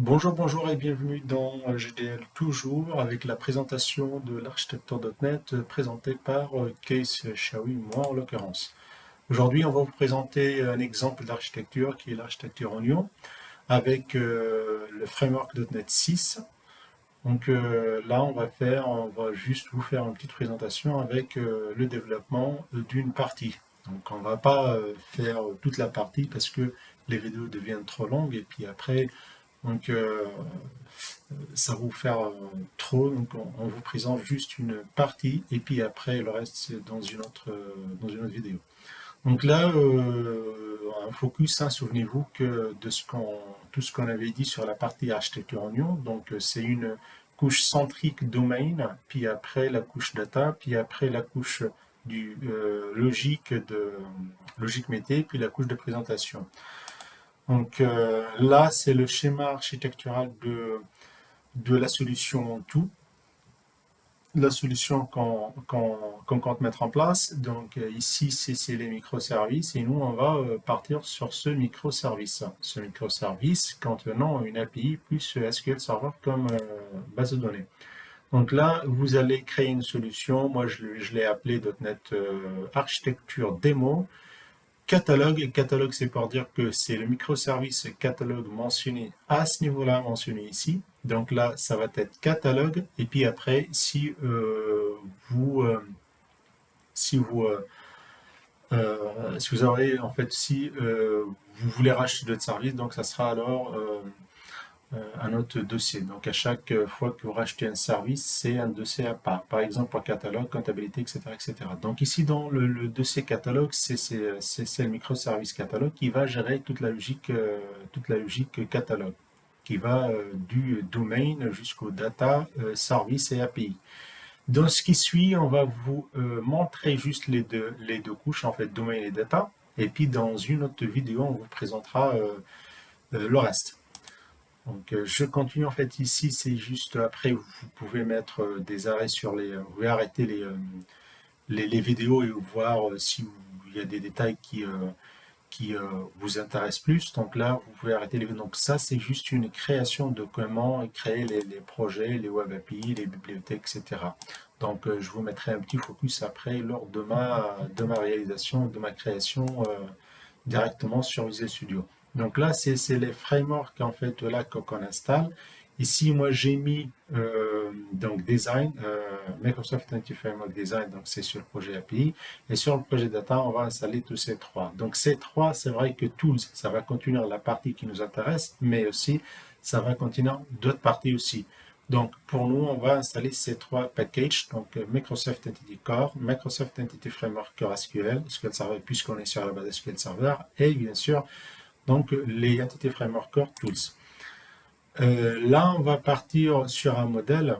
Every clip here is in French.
Bonjour et bienvenue dans GDL toujours avec la présentation de l'architecture.net présentée par Case Shawi, moi en l'occurrence. Aujourd'hui, on va vous présenter un exemple d'architecture qui est l'architecture Onion avec le framework .NET 6. Donc là, on va juste vous faire une petite présentation avec le développement d'une partie. Donc on ne va pas faire toute la partie parce que les vidéos deviennent trop longues et puis après, donc ça va vous faire trop, donc on vous présente juste une partie et puis après le reste c'est dans une autre vidéo. Donc là, un focus, hein, souvenez-vous que de tout ce qu'on avait dit sur la partie architecture Onion, donc c'est une couche centrique domaine, puis après la couche data, puis après la couche du logique métier, puis la couche de présentation. Donc là, c'est le schéma architectural de la solution en tout, la solution qu'on compte mettre en place. Donc ici, c'est les microservices et nous, on va partir sur ce microservice. Ce microservice contenant une API plus SQL Server comme base de données. Donc là, vous allez créer une solution. Moi, je l'ai appelé .NET Architecture Démo. Catalogue, et catalogue, c'est pour dire que c'est le microservice catalogue mentionné à ce niveau-là, mentionné ici. Donc là, ça va être catalogue. Et puis après, si vous, si vous aurez, en fait, si vous voulez racheter d'autres services, donc ça sera alors un autre dossier. Donc à chaque fois que vous rachetez un service, c'est un dossier à part. Par exemple, pour catalogue, comptabilité, etc., etc. Donc ici, dans le dossier catalogue, c'est le microservice catalogue qui va gérer toute la logique catalogue, qui va du domain jusqu'au data, service et API. Dans ce qui suit, on va vous montrer juste les deux couches, en fait, domain et data. Et puis dans une autre vidéo, on vous présentera le reste. Donc je continue en fait ici, c'est juste après vous pouvez mettre des arrêts sur vous pouvez arrêter les vidéos et voir si il y a des détails qui vous intéressent plus. Donc là, vous pouvez arrêter les vidéos. Donc ça, c'est juste une création de comment créer les projets, les web API, les bibliothèques, etc. Donc je vous mettrai un petit focus après lors de ma réalisation, de ma création directement sur Visual Studio. Donc là, c'est les frameworks en fait là qu'on installe. Ici, moi, j'ai mis donc Design, Microsoft Identity Framework Design, donc c'est sur le projet API. Et sur le projet Data, on va installer tous ces trois. Donc ces trois, c'est vrai que Tools, ça va contenir la partie qui nous intéresse, mais aussi, ça va contenir d'autres parties aussi. Donc pour nous, on va installer ces trois packages, donc Microsoft Entity Core, Microsoft Entity Framework Core SQL, SQL Server puisqu'on est sur la base SQL Server, et bien sûr, donc les Entity Framework Core Tools. Là, on va partir sur un modèle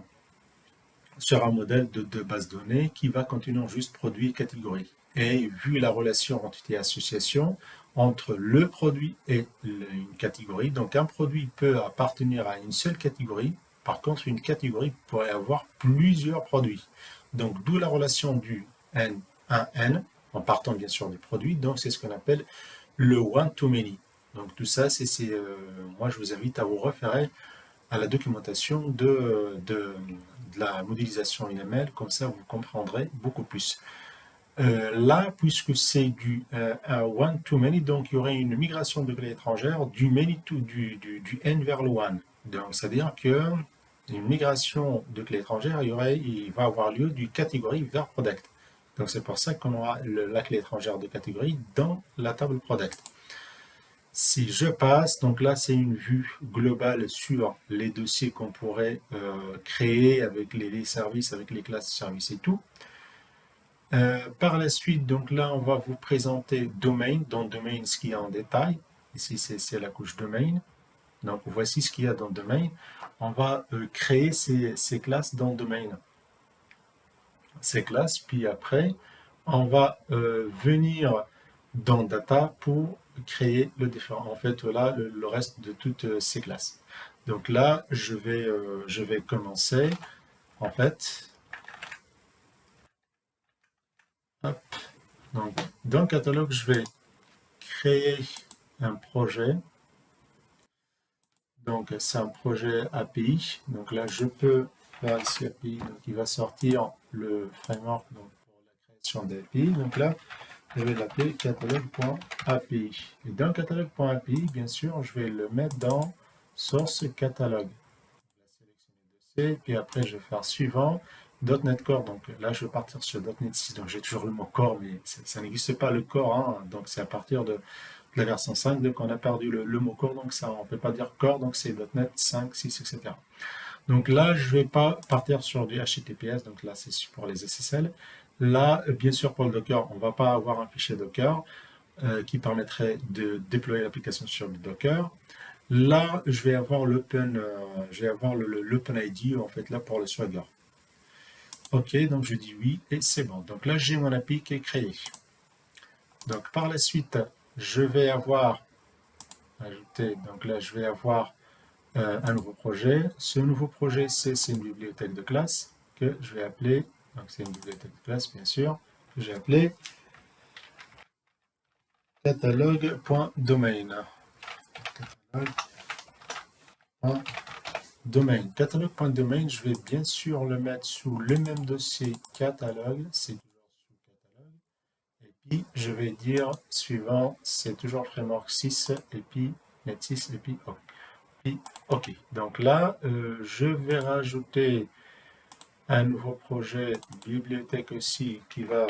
de base de données qui va contenir juste produit et catégorie. Et vu la relation entité-association entre le produit et une catégorie, donc un produit peut appartenir à une seule catégorie, par contre une catégorie pourrait avoir plusieurs produits. Donc d'où la relation du N 1N, en partant bien sûr du produit, donc c'est ce qu'on appelle le one-to-many. Donc tout ça, moi je vous invite à vous référer à la documentation de la modélisation YAML, comme ça vous comprendrez beaucoup plus. Là, puisque c'est du one-to-many, donc il y aurait une migration de clés étrangères du N vers le one. Donc, c'est-à-dire que une migration de clés étrangères, il va avoir lieu du catégorie vers product. Donc, c'est pour ça qu'on aura la clé étrangère de catégorie dans la table product. Si je passe, donc là c'est une vue globale sur les dossiers qu'on pourrait créer avec les services, avec les classes de services et tout. Par la suite, donc là on va vous présenter domain, dans domain ce qu'il y a en détail. Ici c'est la couche domain. Donc voici ce qu'il y a dans domain. On va créer ces classes dans domain. Ces classes, puis après on va venir dans data pour créer le différent. En fait, là, le reste de toutes ces classes. Donc là, je vais commencer. En fait, hop, donc, dans le catalogue, je vais créer un projet. Donc, c'est un projet API. Donc là, je peux faire ici API. Donc, il va sortir le framework donc, pour la création d'API. Donc là, je vais l'appeler catalogue.api. Et dans catalogue.api, bien sûr, je vais le mettre dans source catalogue. Je vais sélectionner dossier, puis après, je vais faire suivant. .NET Core, donc là je vais partir sur .NET 6, donc j'ai toujours le mot Core, mais ça n'existe pas le Core, hein, donc c'est à partir de la version 5, donc on a perdu le mot Core, donc ça on ne peut pas dire Core, donc c'est .NET 5, 6, etc. Donc là je ne vais pas partir sur du HTTPS, donc là c'est pour les SSL. Là, bien sûr pour le Docker, on ne va pas avoir un fichier Docker qui permettrait de déployer l'application sur le Docker. Là, je vais avoir l'Open ID en fait là pour le Swagger. OK, donc je dis oui et c'est bon. Donc là, j'ai mon API qui est créé. Donc par la suite, je vais avoir ajouté, donc là, je vais avoir un nouveau projet. Ce nouveau projet, c'est une bibliothèque de classe que je vais appeler, donc c'est une bibliothèque de classe, bien sûr, que j'ai appelé catalogue.domain. Domain. Catalogue.domain, je vais bien sûr le mettre sous le même dossier catalogue, c'est toujours sous catalogue. Et puis, je vais dire suivant, c'est toujours framework 6, et puis net 6, et puis OK. Donc là, je vais rajouter un nouveau projet bibliothèque aussi qui va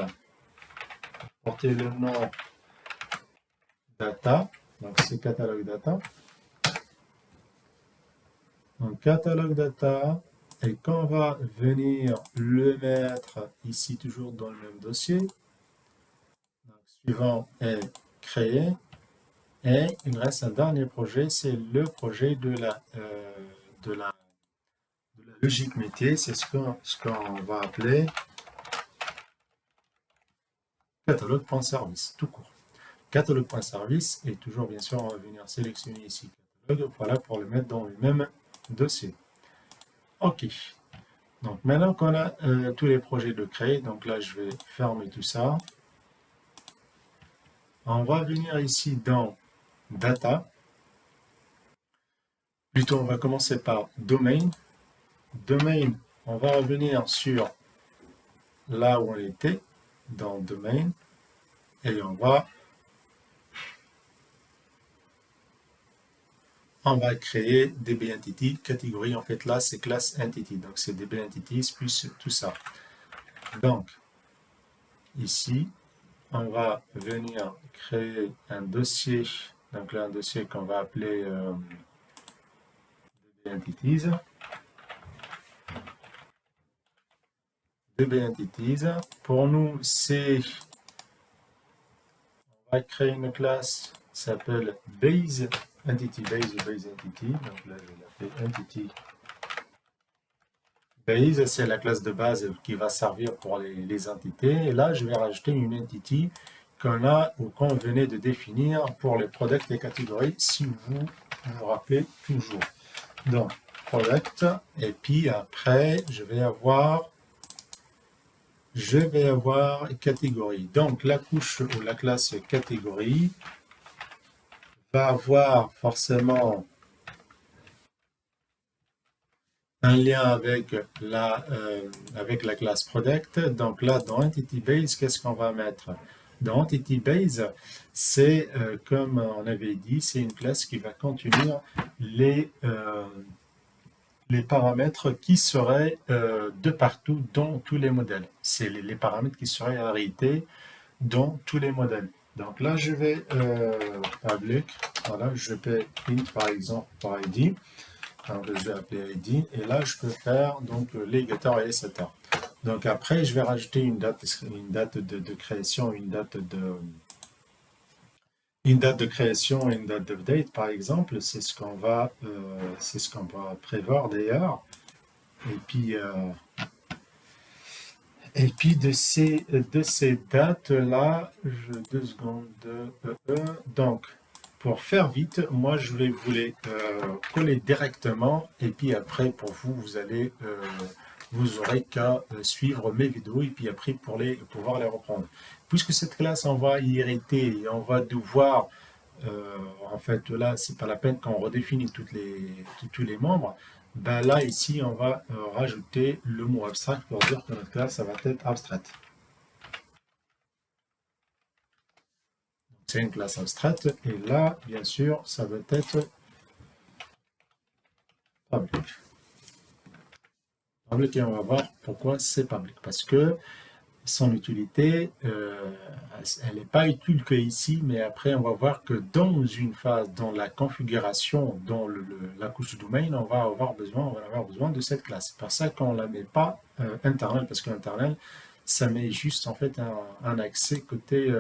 porter le nom data. Donc c'est catalogue data. Donc catalogue data. Et quand on va venir le mettre ici toujours dans le même dossier, donc, suivant est créé. Et il reste un dernier projet, c'est le projet de la logique métier, c'est ce qu'on va appeler catalogue.service, tout court. Catalogue.service, et toujours bien sûr, on va venir sélectionner ici catalogue, voilà, pour le mettre dans le même dossier. OK. Donc maintenant qu'on a tous les projets de créer, donc là je vais fermer tout ça. On va venir ici dans Data. Plutôt, on va commencer par Domain. Domain, on va revenir sur là où on était, dans Domain, et on va créer DB Entity, catégorie, en fait là c'est classe Entity, donc c'est DB Entities plus tout ça. Donc, ici, on va venir créer un dossier, donc là un dossier qu'on va appeler DB Entities. DB Entities, pour nous c'est, on va créer une classe qui s'appelle Base Entity, Base Entity, donc là je vais l'appeler Entity Base, c'est la classe de base qui va servir pour les entités. Et là, je vais rajouter une entity qu'on a ou qu'on venait de définir pour les products et catégories, si vous vous rappelez toujours. Donc, product, et puis après, je vais avoir catégorie. Donc, la couche ou la classe catégorie va avoir forcément un lien avec la classe product. Donc là, dans Entity Base, qu'est-ce qu'on va mettre? Dans Entity Base, c'est, comme on avait dit, c'est une classe qui va contenir les paramètres qui seraient de partout dans tous les modèles. C'est les paramètres qui seraient hérités dans tous les modèles. Donc là, je vais public, voilà, je vais print par exemple par ID. Donc, je vais appeler ID et là je peux faire donc les getters et les setters. Donc après je vais rajouter une date de création, une date de création et une date d'update par exemple. C'est ce qu'on va prévoir d'ailleurs. Et puis de ces dates là, 2 secondes. Donc pour faire vite, moi je vais vous les coller directement et puis après pour vous, vous aurez qu'à suivre mes vidéos et puis après pour pouvoir les reprendre. Puisque cette classe, on va y hériter et on va devoir en fait, là, c'est pas la peine qu'on redéfinit tous les membres. Ben là, ici, on va rajouter le mot abstract pour dire que notre classe, ça va être abstraite. C'est une classe abstraite. Et là, bien sûr, ça va être public. Public, et on va voir pourquoi c'est public. Parce que son utilité, elle n'est pas utile que ici, mais après, on va voir que dans une phase, dans la configuration, dans la couche domaine, on va avoir besoin de cette classe. C'est pour ça qu'on ne la met pas internal, parce que l'internal, ça met juste en fait un accès côté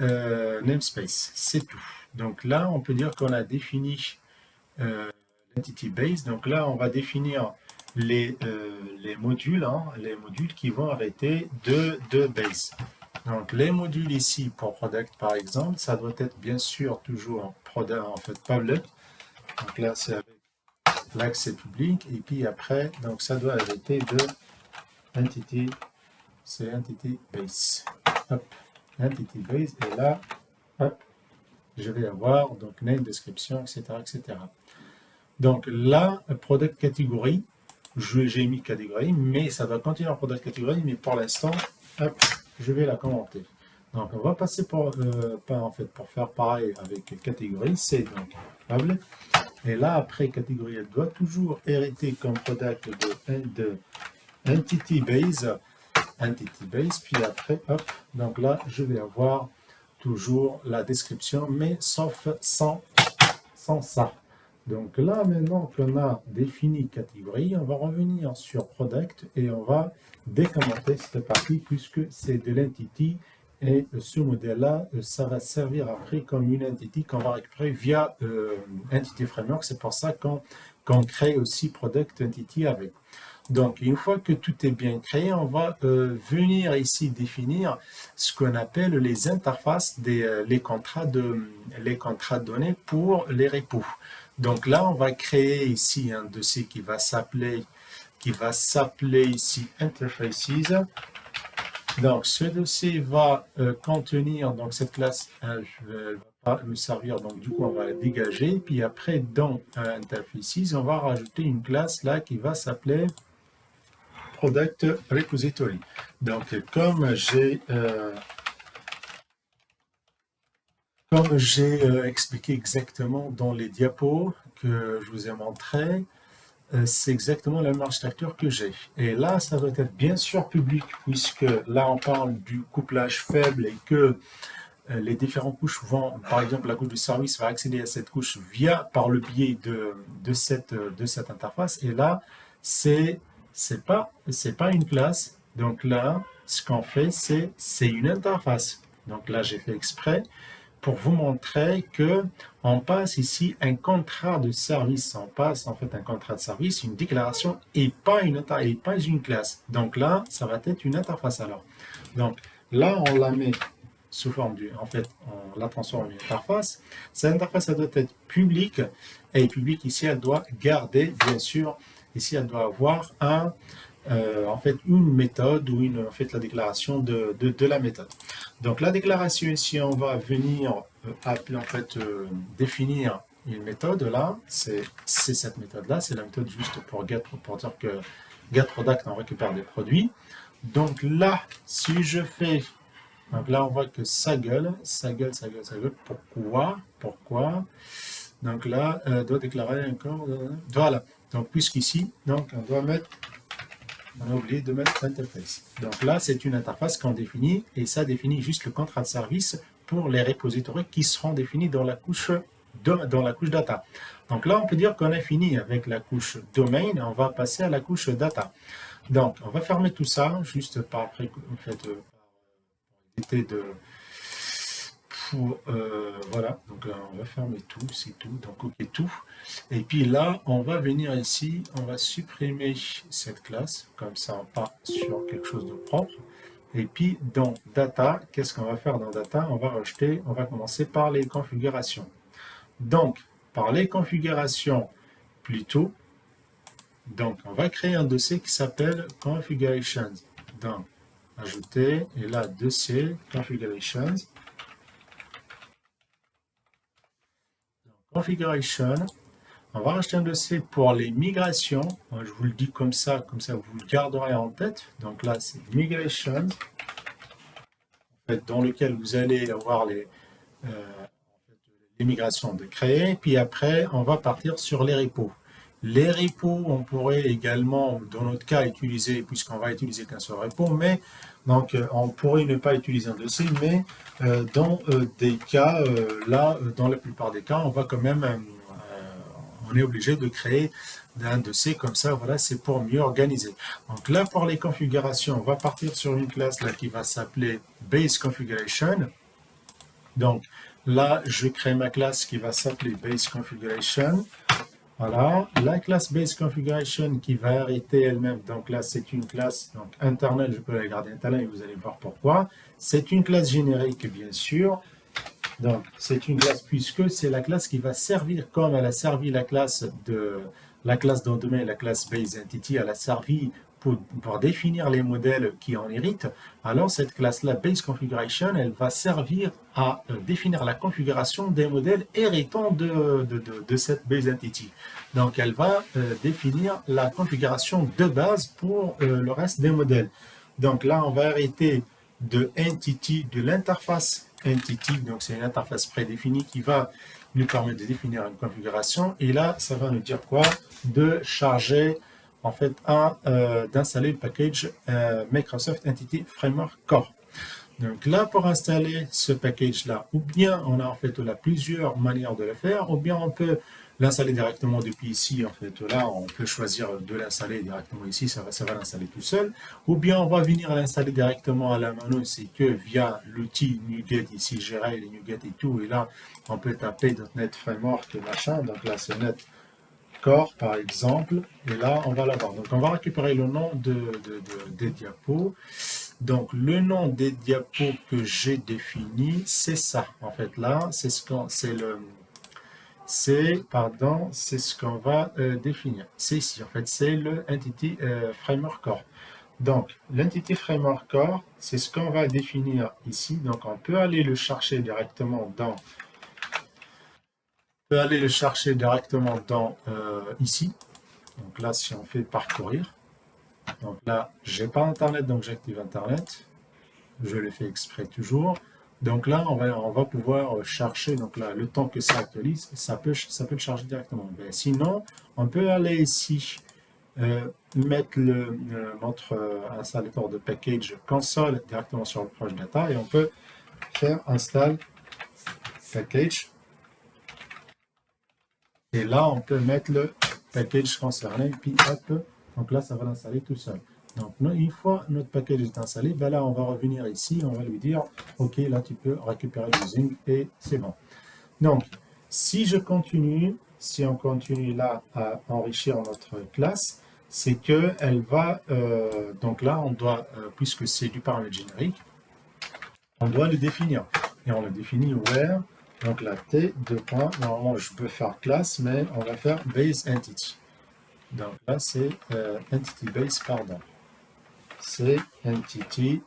namespace. C'est tout. Donc là, on peut dire qu'on a défini l'entity base. Donc là, on va définir les modules, les modules qui vont arrêter de base. Donc les modules ici pour product par exemple, ça doit être bien sûr toujours product en fait public. Donc là c'est avec l'accès public et puis après donc ça doit arrêter de entity, c'est entity base. Hop, entity base et là hop, je vais avoir donc name, description, etc. etc. Donc là, product catégorie, j'ai mis catégorie, mais ça va continuer en product catégorie, mais pour l'instant, je vais la commenter. Donc on va passer pour faire pareil avec catégorie, c'est donc public. Et là, après catégorie, elle doit toujours hériter comme product de entity base, puis après, hop, donc là, je vais avoir toujours la description, mais sauf sans ça. Donc là, maintenant qu'on a défini catégorie, on va revenir sur product et on va décommenter cette partie puisque c'est de l'entity et ce modèle-là, ça va servir après comme une entity qu'on va récupérer via Entity Framework. C'est pour ça qu'on crée aussi Product Entity avec. Donc, une fois que tout est bien créé, on va venir ici définir ce qu'on appelle les interfaces, les contrats de données pour les repos. Donc là, on va créer ici un dossier qui va s'appeler ici Interfaces. Donc, ce dossier va contenir donc cette classe, je ne vais pas me servir, donc du coup, on va la dégager. Puis après, dans Interfaces, on va rajouter une classe là qui va s'appeler Product Repository. Donc, comme j'ai expliqué exactement dans les diapos que je vous ai montré, c'est exactement la même architecture que j'ai. Et là, ça doit être bien sûr public, puisque là, on parle du couplage faible et que les différentes couches vont, par exemple, la couche du service va accéder à cette couche par le biais de cette interface. Et là, c'est pas une classe. Donc là, ce qu'on fait, c'est une interface. Donc là, j'ai fait exprès pour vous montrer que on passe ici un contrat de service. On passe en fait un contrat de service, une déclaration et pas une classe. Donc là, ça va être une interface alors. Donc là, on la met sous forme on la transforme en une interface. Cette interface, elle doit être publique. Et publique, ici, elle doit garder, bien sûr, ici, elle doit avoir une méthode ou la déclaration de la méthode. Donc, la déclaration ici, on va venir définir une méthode là. C'est cette méthode-là. C'est la méthode juste pour dire que getProduct, on récupère des produits. Donc là, si je fais donc là, on voit que ça gueule. Pourquoi? Donc là, doit déclarer encore. Voilà. Donc, puisqu'ici, on a oublié de mettre interface. Donc là, c'est une interface qu'on définit et ça définit juste le contrat de service pour les repositories qui seront définis dans la couche data. Donc là, on peut dire qu'on a fini avec la couche domain. On va passer à la couche data. Donc, on va fermer tout ça juste par après, voilà, donc on va fermer tout, c'est tout, donc ok tout. Et puis là, on va venir ici, on va supprimer cette classe, comme ça on part sur quelque chose de propre. Et puis dans data, qu'est-ce qu'on va faire dans data? On va commencer par les configurations. Donc, par les configurations plutôt, donc on va créer un dossier qui s'appelle configurations. Donc, ajouter, et là, dossier, configurations. configuration. On va rajouter un dossier pour les migrations. Je vous le dis comme ça vous le garderez en tête. Donc là, c'est migration, en fait, dans lequel vous allez avoir les migrations de créer. Puis après, on va partir sur les repos. Les repos, on pourrait également, dans notre cas, utiliser, puisqu'on va utiliser qu'un seul repo, mais donc on pourrait ne pas utiliser un dossier, mais dans des cas, dans la plupart des cas, on va quand même, on est obligé de créer un dossier comme ça, voilà, c'est pour mieux organiser. Donc là, pour les configurations, on va partir sur une classe là qui va s'appeler Base Configuration. Donc là, je crée ma classe qui va s'appeler Base Configuration. Voilà, la classe Base Configuration qui va arrêter elle-même. Donc là, c'est une classe donc internal, je peux la garder internal et vous allez voir pourquoi. C'est une classe générique, bien sûr. Donc, c'est une classe puisque c'est la classe qui va servir comme elle a servi la classe dans le domaine, la classe Base Entity, elle a servi pour définir les modèles qui en héritent. Alors, cette classe-là, Base Configuration, elle va servir à définir la configuration des modèles héritants de cette Base Entity. Donc, elle va définir la configuration de base pour le reste des modèles. Donc là, on va hériter de Entity, de l'interface Entity, donc c'est une interface prédéfinie qui va nous permettre de définir une configuration. Et là, ça va nous dire quoi? De charger, en fait, d'installer le package Microsoft Entity Framework Core. Donc là, pour installer ce package-là, ou bien on a en fait là plusieurs manières de le faire, ou bien on peut l'installer directement depuis ici. En fait, là, on peut choisir de l'installer directement ici, ça va l'installer tout seul. Ou bien on va venir l'installer directement à la mano, c'est que via l'outil NuGet ici, gérer les NuGet et tout. Et là, on peut taper .NET Framework et machin. Donc là, c'est .NET Core par exemple. Et là, on va l'avoir. Donc on va récupérer le nom des diapos. Donc, le nom des diapos que j'ai défini, c'est ça. En fait, là, c'est ce qu'on va définir. C'est ici, en fait, c'est le Entity Framework Core. Donc, l'Entity Framework Core, c'est ce qu'on va définir ici. Donc, on peut aller le chercher directement ici. Donc là, si on fait parcourir, donc là, j'ai pas Internet, donc j'active Internet. Je le fais exprès toujours. Donc là, on va pouvoir chercher, donc là, le temps que ça actualise, ça peut le charger directement. Mais sinon, on peut aller ici, mettre notre installateur de package console directement sur le projet data et on peut faire install package. Et là, on peut mettre le package concerné, puis hop, donc là, ça va l'installer tout seul. Donc, une fois notre package est installé, ben là, on va revenir ici, on va lui dire, OK, là, tu peux récupérer l'usine et c'est bon. Donc, si on continue là à enrichir notre classe, c'est que elle va, donc là, on doit, puisque c'est du paramètre générique, on doit le définir. Et on le définit where, donc la T, normalement, je peux faire classe, mais on va faire base entity. Donc là, c'est entity base, pardon. C'est entity,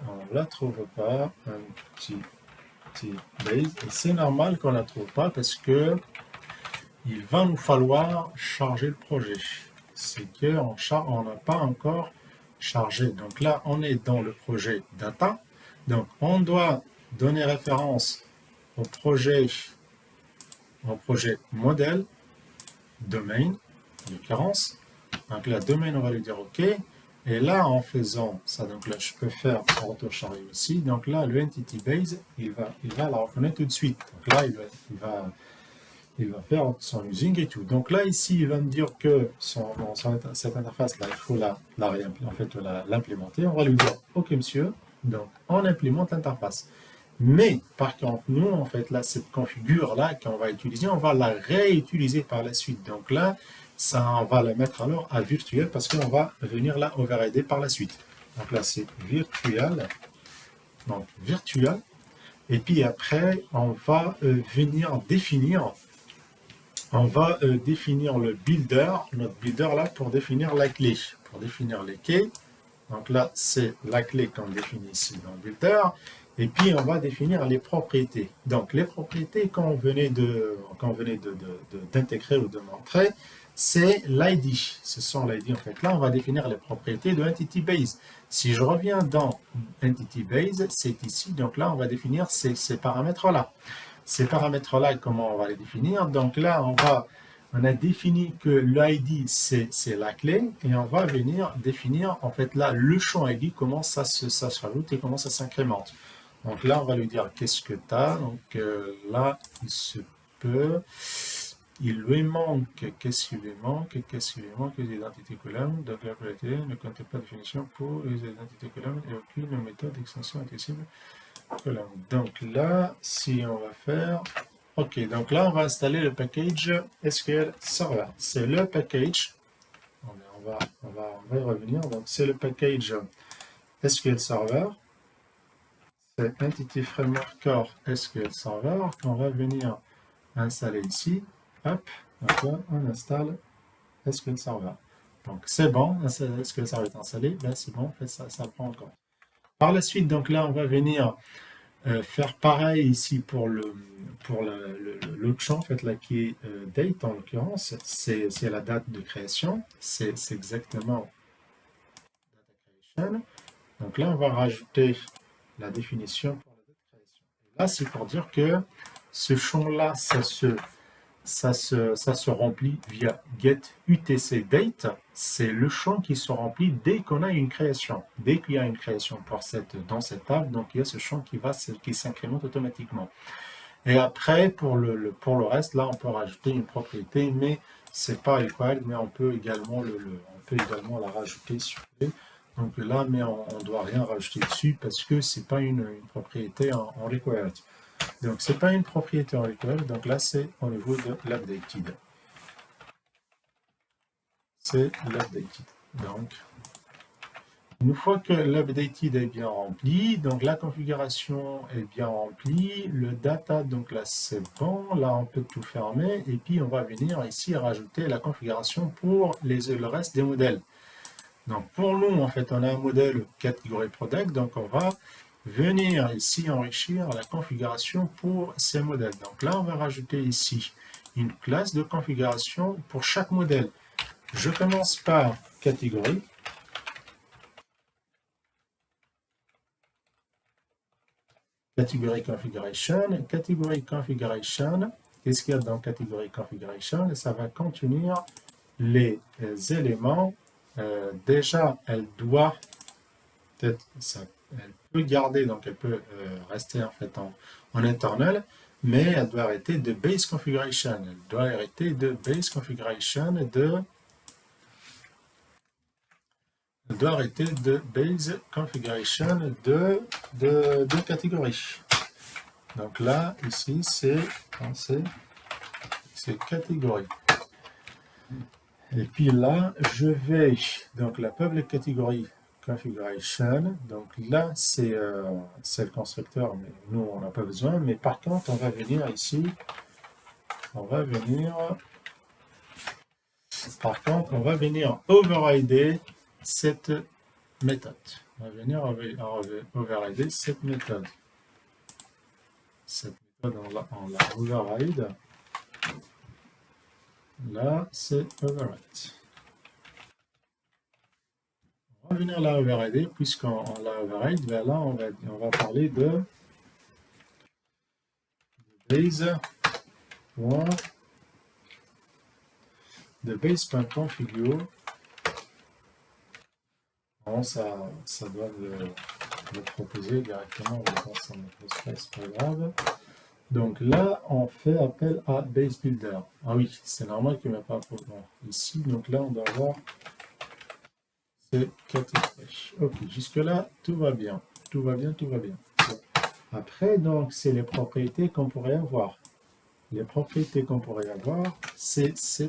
on ne la trouve pas, entity base, et c'est normal qu'on ne la trouve pas parce que il va nous falloir charger le projet. C'est qu'on n'a pas encore chargé. Donc là, on est dans le projet data, donc on doit donner référence au projet modèle, domaine, en l'occurrence. Donc là, domaine, on va lui dire OK. Et là, en faisant ça, donc là, je peux faire auto-charger aussi. Donc là, le entity base, il va la reconnaître tout de suite. Donc là, il va faire son using et tout. Donc là, ici, il va me dire que cette interface-là, il faut l'implémenter. On va lui dire OK, monsieur. Donc, on implémente l'interface. Mais, par contre, nous, en fait, là, cette configure-là qu'on va utiliser, on va la réutiliser par la suite. Donc là, on va la mettre alors à virtuel parce qu'on va venir la overrider par la suite. Donc là, c'est virtual. Donc, virtual. Et puis après, on va venir définir le builder, notre builder là, pour définir la clé. Pour définir les clés. Donc là, c'est la clé qu'on définit ici dans le builder. Et puis, on va définir les propriétés. Donc, les propriétés qu'on venait d'intégrer ou de montrer, c'est l'ID. Ce sont l'ID, en fait. Là, on va définir les propriétés de Entity Base. Si je reviens dans Entity Base, c'est ici. Donc là, on va définir ces paramètres-là. Ces paramètres-là, comment on va les définir? Donc là, on a défini que l'ID, c'est la clé, et on va venir définir, en fait, là, le champ ID, comment ça se rajoute et comment ça s'incrémente. Donc là, on va lui dire qu'est-ce que tu as. Donc là, il se peut. Il lui manque, qu'est-ce qu'il lui manque? Qu'est-ce qu'il lui manque? Les identités colonnes. Donc la propriété ne contient pas de définition pour les identités colonnes et aucune méthode d'extension accessible colonne. Donc là, si on va faire. Ok, donc là, on va installer le package SQL Server. C'est le package. On va y revenir. Donc c'est le package SQL Server. C'est Entity Framework Core SQL Server qu'on va venir installer ici. Hop, donc là, on installe SQL Server. Donc c'est bon, SQL Server est installé, ben, c'est bon, en fait, ça prend encore. Par la suite, donc là, on va venir faire pareil ici pour l'autre champ, en fait, là, qui est date en l'occurrence, c'est la date de création, c'est exactement data creation. Donc là, on va rajouter la définition pour la date de création. Et là, c'est pour dire que ce champ-là, ça se remplit via getUtcDate. C'est le champ qui se remplit dès qu'on a une création. Dès qu'il y a une création dans cette table, donc il y a ce champ qui s'incrémente automatiquement. Et après, pour le reste, là, on peut rajouter une propriété, mais c'est pas required, mais on peut également la rajouter sur les. Donc là, mais on ne doit rien rajouter dessus parce que c'est pas une propriété en required. Donc, ce n'est pas une propriété en required, donc là, c'est au niveau de l'updated. C'est l'updated. Donc, une fois que l'updated est bien rempli, donc la configuration est bien remplie, le data, donc là, c'est bon, là, on peut tout fermer, et puis on va venir ici rajouter la configuration pour le reste des modèles. Donc, pour nous, en fait, on a un modèle catégorie product, donc on va venir ici enrichir la configuration pour ces modèles. Donc là, on va rajouter ici une classe de configuration pour chaque modèle. Je commence par catégorie. Catégorie configuration. Catégorie configuration. Qu'est-ce qu'il y a dans catégorie configuration? Ça va contenir les éléments. Déjà, elle doit peut-être elle peut garder, donc elle peut rester en fait en internal, mais elle doit arrêter de base configuration. Elle doit arrêter de base configuration de catégorie. Donc là, ici, c'est catégorie. Et puis là, je vais, donc la public catégorie configuration, donc là, c'est le constructeur, mais nous, on n'a pas besoin. Mais par contre, on va venir ici, on va venir overrider cette méthode. On va venir overrider cette méthode. Cette méthode, on la override. Là, c'est override. On va venir la overrider, puisqu'on la override, là, on va parler de base.configure. Bon, ça doit le proposer directement, ça ne pose pas, c'est pas grave. Donc là, on fait appel à base builder. Ah oui, c'est normal qu'il ne m'a pas proposé ici. Donc là, on doit voir c'est catégorie. Ok, jusque-là, tout va bien. Tout va bien. Après, donc, c'est les propriétés qu'on pourrait avoir. Les propriétés qu'on pourrait avoir, c'est ces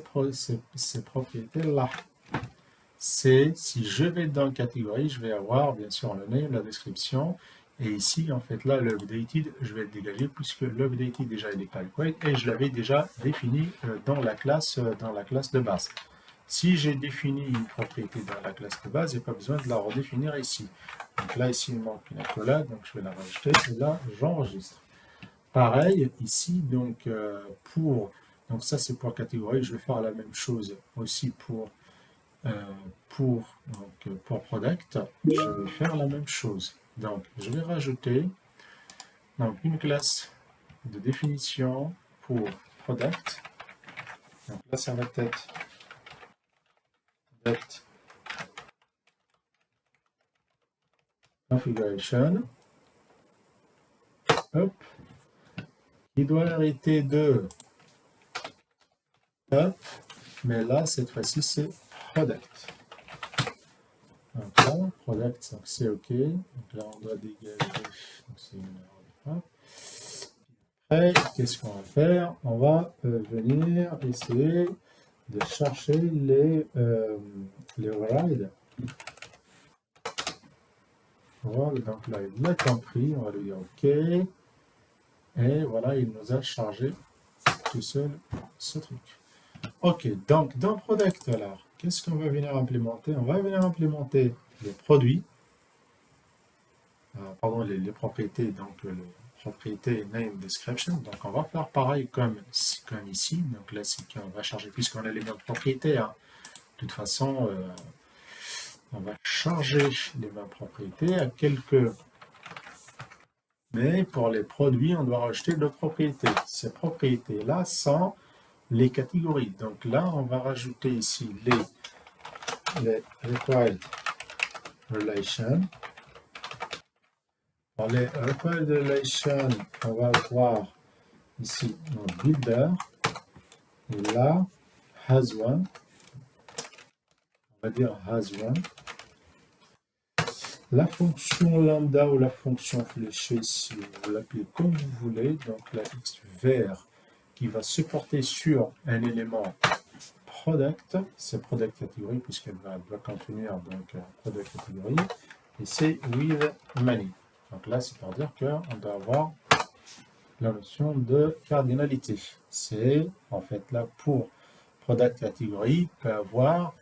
propriétés-là. C'est, si je vais dans catégorie, je vais avoir, bien sûr, le name, la description. Et ici, en fait, là, l'updated, je vais le dégager puisque l'updated, déjà, il est calculé et je l'avais déjà défini dans la classe de base. Si j'ai défini une propriété dans la classe de base, j'ai pas besoin de la redéfinir ici. Donc là, ici, il manque une accolade, donc je vais la rajouter, et là, j'enregistre. Pareil, ici, donc, donc ça, c'est pour catégorie, je vais faire la même chose aussi euh, pour product, je vais faire la même chose. Donc, je vais rajouter donc, une classe de définition pour product. Donc là, ça va être product configuration. Hop, qui doit hériter de hop, mais là, cette fois-ci, c'est product. Donc là, product, donc c'est OK. Donc là, on doit dégager. Donc c'est une erreur. Après, qu'est-ce qu'on va faire? On va venir essayer de chercher les overrides. Voilà, donc là, il a compris. On va lui dire OK. Et voilà, il nous a chargé tout seul ce truc. OK, donc dans Product, alors, qu'est-ce qu'on va venir implémenter? On va venir implémenter les produits, pardon, les propriétés, donc les propriétés name description. Donc on va faire pareil comme ici. Donc là, c'est qu'on va charger, puisqu'on a les mêmes propriétés. Hein. De toute façon, on va charger les mêmes propriétés à quelques. Mais pour les produits, on doit rajouter deux propriétés. Ces propriétés-là sont les catégories. Donc là, on va rajouter ici les required relations. Dans les required relations, on va voir ici notre builder. Et là, has one. On va dire has one. La fonction lambda ou la fonction fléchée, si vous l'appelez comme vous voulez, donc la x vert qui va se porter sur un élément product, c'est product catégorie puisqu'elle doit contenir donc product catégorie, et c'est with many. Donc là, c'est pour dire qu'on doit avoir la notion de cardinalité. C'est en fait là pour product catégorie peut avoir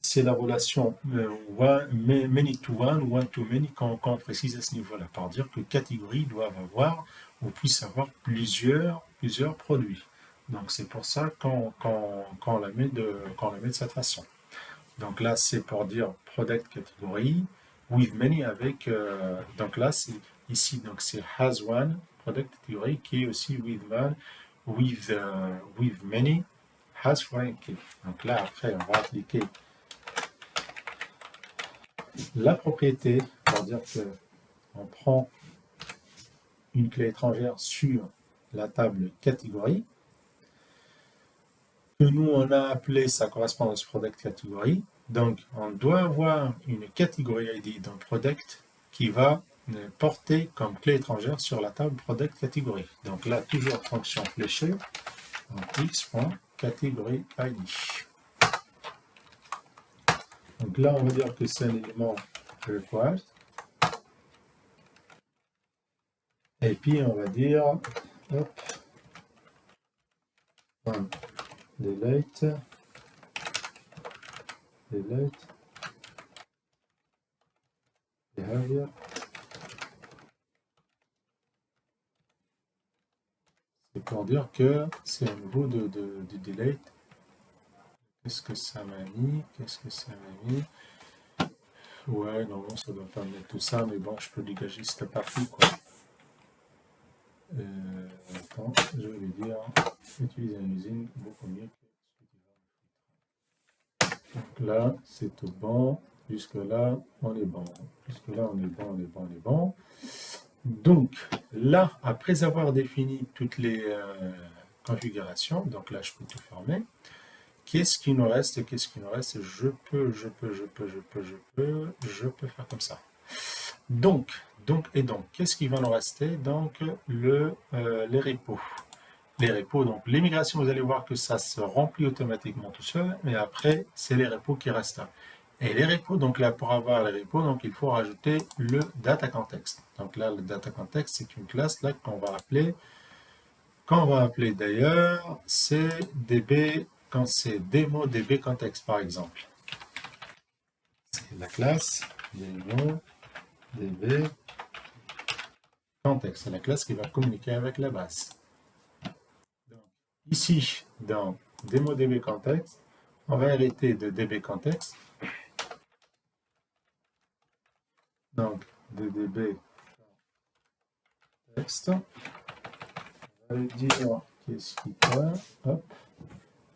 c'est la relation many to one to many, quand on précise à ce niveau-là, par dire que catégories doivent avoir ou puissent avoir plusieurs produits. Donc c'est pour ça qu'on la met de cette façon. Donc là c'est pour dire product category with many avec donc là c'est ici donc c'est has one product category qui est aussi with many has one key. Donc là après on va appliquer la propriété, pour dire qu'on prend une clé étrangère sur la table catégorie, que nous on a appelé sa correspondance product catégorie. Donc on doit avoir une catégorie ID dans product qui va porter comme clé étrangère sur la table product catégorie. Donc là toujours fonction fléchée, donc x.catégorie ID. Donc là on va dire que c'est un élément required. Et puis on va dire hop, delete behavior. C'est pour dire que c'est un niveau de delete. Qu'est-ce que ça m'a mis? Ouais, normalement ça doit pas mettre tout ça, mais bon, je peux dégager cette partie quoi. Attends, je vais lui dire utiliser une usine beaucoup mieux que ce que tu vas. Donc là, c'est tout bon. Jusque là, on est bon. On est bon. Donc là, après avoir défini toutes les configurations, donc là, je peux tout fermer. Qu'est-ce qui nous reste? Je peux faire comme ça. Donc, qu'est-ce qui va nous rester? Donc, les repos. Les repos, donc les migrations, vous allez voir que ça se remplit automatiquement tout seul, mais après, c'est les repos qui restent là. Et les repos, donc là, pour avoir les repos, donc il faut rajouter le data context. Donc là, le data context, c'est une classe là qu'on va appeler d'ailleurs, c'est db quand c'est démo DB context par exemple. C'est la classe démo DB context. C'est la classe qui va communiquer avec la base. Donc, ici, dans démo DB context, on va hériter de DB context. Donc, de DB context. On va lui dire qu'est-ce qu'il fait. Hop.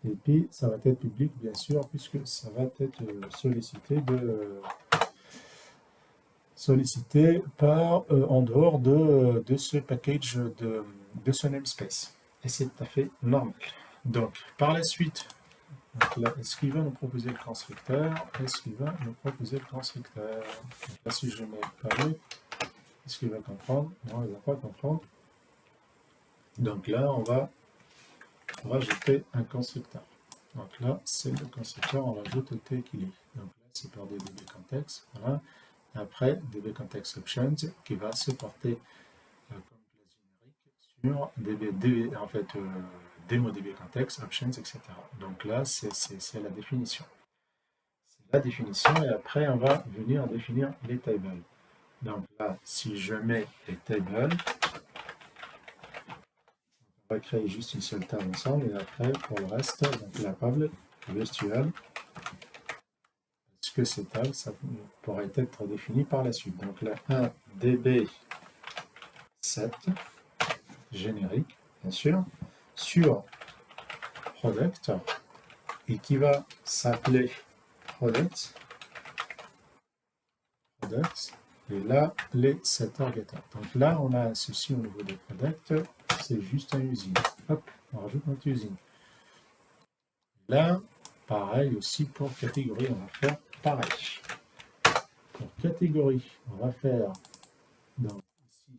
Et puis, ça va être public, bien sûr, puisque ça va être sollicité par en dehors de ce package de ce namespace. Et c'est tout à fait normal. Donc, par la suite, est-ce qu'il va nous proposer le constructeur? Est-ce qu'il va nous proposer le constructeur? Donc là, si je mets palette, est-ce qu'il va comprendre? Non, il ne va pas comprendre. Donc là, on va rajouter un constructeur. Donc là, c'est le constructeur, on rajoute le T qui lit. Donc là, c'est par des DB context. Voilà. Et après, DB context options qui va se porter comme classe générique sur en fait, démo DB context, options, etc. Donc là, c'est la définition. C'est la définition et après, on va venir définir les tables. Donc là, si je mets les tables, on va créer juste une seule table ensemble et après, pour le reste, donc la table virtuelle, que ces tables, ça pourrait être défini par la suite. Donc là, un db7 générique, bien sûr, sur product et qui va s'appeler product. Et là, les setters getters. Donc là, on a un souci au niveau des products, c'est juste un usine. Hop, on rajoute notre usine. Là, pareil aussi pour catégorie, on va faire pareil. Pour catégorie, on va faire donc ici